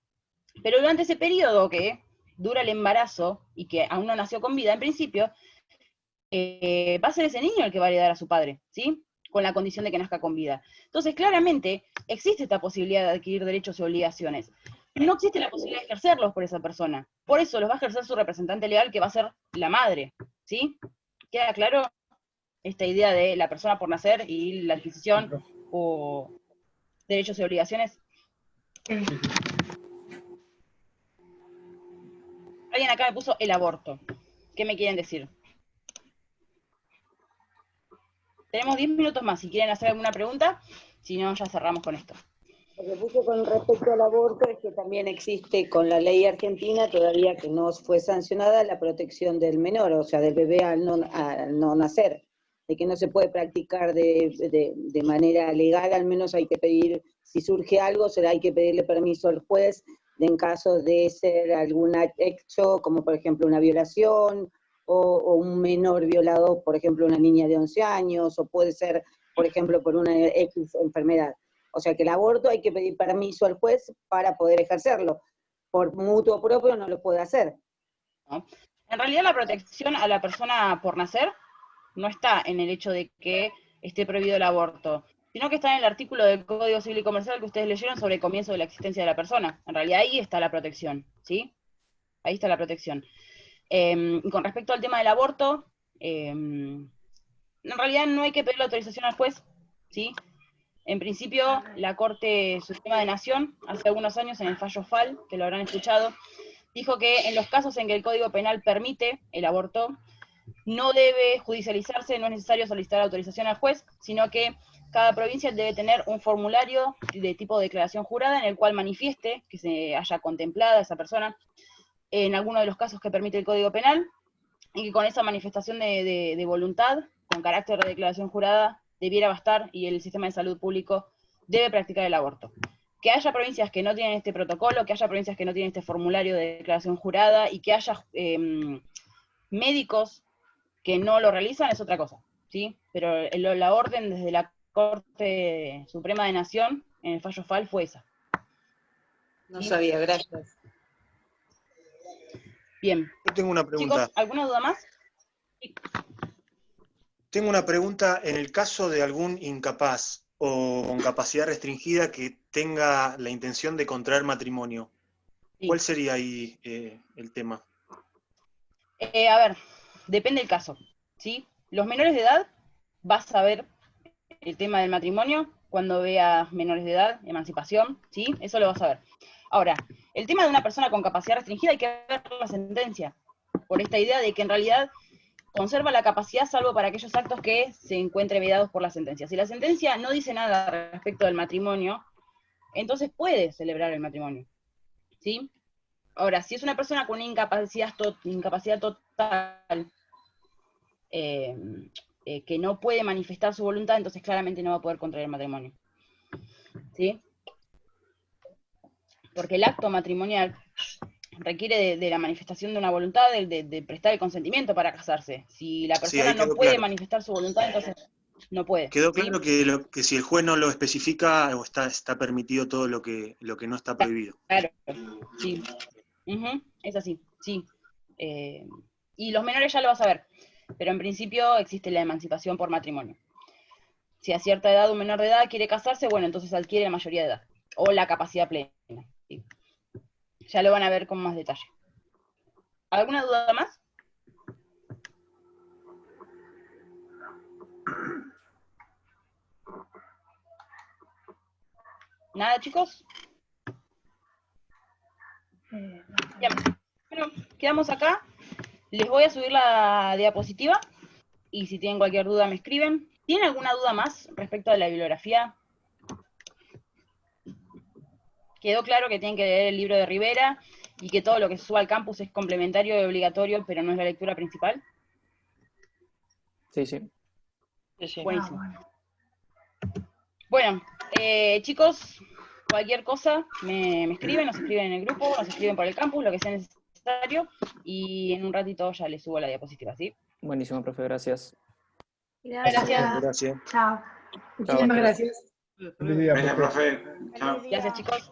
S1: Pero durante ese periodo que dura el embarazo y que aún no nació con vida, en principio, va a ser ese niño el que va a heredar a su padre, ¿sí?, con la condición de que nazca con vida. Entonces, claramente, existe esta posibilidad de adquirir derechos y obligaciones. No existe la posibilidad de ejercerlos por esa persona. Por eso los va a ejercer su representante legal, que va a ser la madre, ¿sí? ¿Queda claro esta idea de la persona por nacer y la adquisición o derechos y obligaciones? Alguien acá me puso el aborto. ¿Qué me quieren decir? Tenemos 10 minutos más si quieren hacer alguna pregunta, si no ya cerramos con esto.
S19: Lo que puse con respecto al aborto es que también existe con la ley argentina, todavía que no fue sancionada, la protección del menor, o sea, del bebé al no nacer, de que no se puede practicar de manera legal, al menos hay que pedir, si surge algo, hay que pedirle permiso al juez en caso de ser algún hecho, como por ejemplo una violación, o un menor violado, por ejemplo una niña de 11 años, o puede ser, por ejemplo, por una X enfermedad. O sea que el aborto hay que pedir permiso al juez para poder ejercerlo. Por mutuo propio no lo puede hacer.
S1: En realidad la protección a la persona por nacer no está en el hecho de que esté prohibido el aborto, sino que está en el artículo del Código Civil y Comercial que ustedes leyeron sobre el comienzo de la existencia de la persona. En realidad ahí está la protección, ¿sí? Ahí está la protección. Y con respecto al tema del aborto, en realidad no hay que pedir la autorización al juez, ¿sí? En principio, la Corte Suprema de Nación, hace algunos años en el fallo FAL, que lo habrán escuchado, dijo que en los casos en que el Código Penal permite el aborto, no debe judicializarse, no es necesario solicitar autorización al juez, sino que cada provincia debe tener un formulario de tipo de declaración jurada en el cual manifieste que se haya contemplado a esa persona en alguno de los casos que permite el Código Penal, y que con esa manifestación de voluntad, con carácter de declaración jurada, debiera bastar y el sistema de salud público debe practicar el aborto. Que haya provincias que no tienen este protocolo, que haya provincias que no tienen este formulario de declaración jurada y que haya médicos que no lo realizan es otra cosa, ¿sí? Pero la orden desde la Corte Suprema de Nación en el fallo FAL fue esa.
S19: No sabía, gracias.
S1: Bien.
S18: Yo tengo una pregunta.
S1: Chicos, ¿alguna duda más? Sí.
S18: Tengo una pregunta, en el caso de algún incapaz o con capacidad restringida que tenga la intención de contraer matrimonio, ¿cuál sería ahí el tema?
S1: A ver, depende del caso, ¿sí? Los menores de edad, vas a ver el tema del matrimonio cuando veas menores de edad, emancipación, ¿sí? Eso lo vas a ver. Ahora, el tema de una persona con capacidad restringida hay que ver la sentencia, por esta idea de que en realidad conserva la capacidad salvo para aquellos actos que se encuentren vedados por la sentencia. Si la sentencia no dice nada respecto del matrimonio, entonces puede celebrar el matrimonio, ¿sí? Ahora, si es una persona con una incapacidad total, que no puede manifestar su voluntad, entonces claramente no va a poder contraer el matrimonio, ¿sí? Porque el acto matrimonial requiere de la manifestación de una voluntad, de prestar el consentimiento para casarse. Si la persona no puede manifestar su voluntad, entonces no puede.
S18: Quedó claro que si el juez no lo especifica, está permitido todo lo que no está prohibido.
S1: Claro, sí. Es así, sí. Y los menores ya lo vas a ver, pero en principio existe la emancipación por matrimonio. Si a cierta edad un menor de edad quiere casarse, bueno, entonces adquiere la mayoría de edad, o la capacidad plena. ¿Sí? Ya lo van a ver con más detalle. ¿Alguna duda más? ¿Nada, chicos? Ya. Bueno, quedamos acá. Les voy a subir la diapositiva y si tienen cualquier duda me escriben. ¿Tienen alguna duda más respecto a la bibliografía? Quedó claro que tienen que leer el libro de Rivera y que todo lo que se suba al campus es complementario y obligatorio, pero no es la lectura principal.
S13: Sí, sí.
S1: Buenísimo. Bueno, chicos, cualquier cosa me escriben, nos escriben en el grupo, nos escriben por el campus, lo que sea necesario, y en un ratito ya les subo la diapositiva, ¿sí?
S13: Buenísimo, profe, gracias.
S17: Gracias.
S18: Gracias.
S17: Chao.
S21: Muchísimas gracias.
S4: Gracias, profe. Chao.
S1: Gracias, chicos.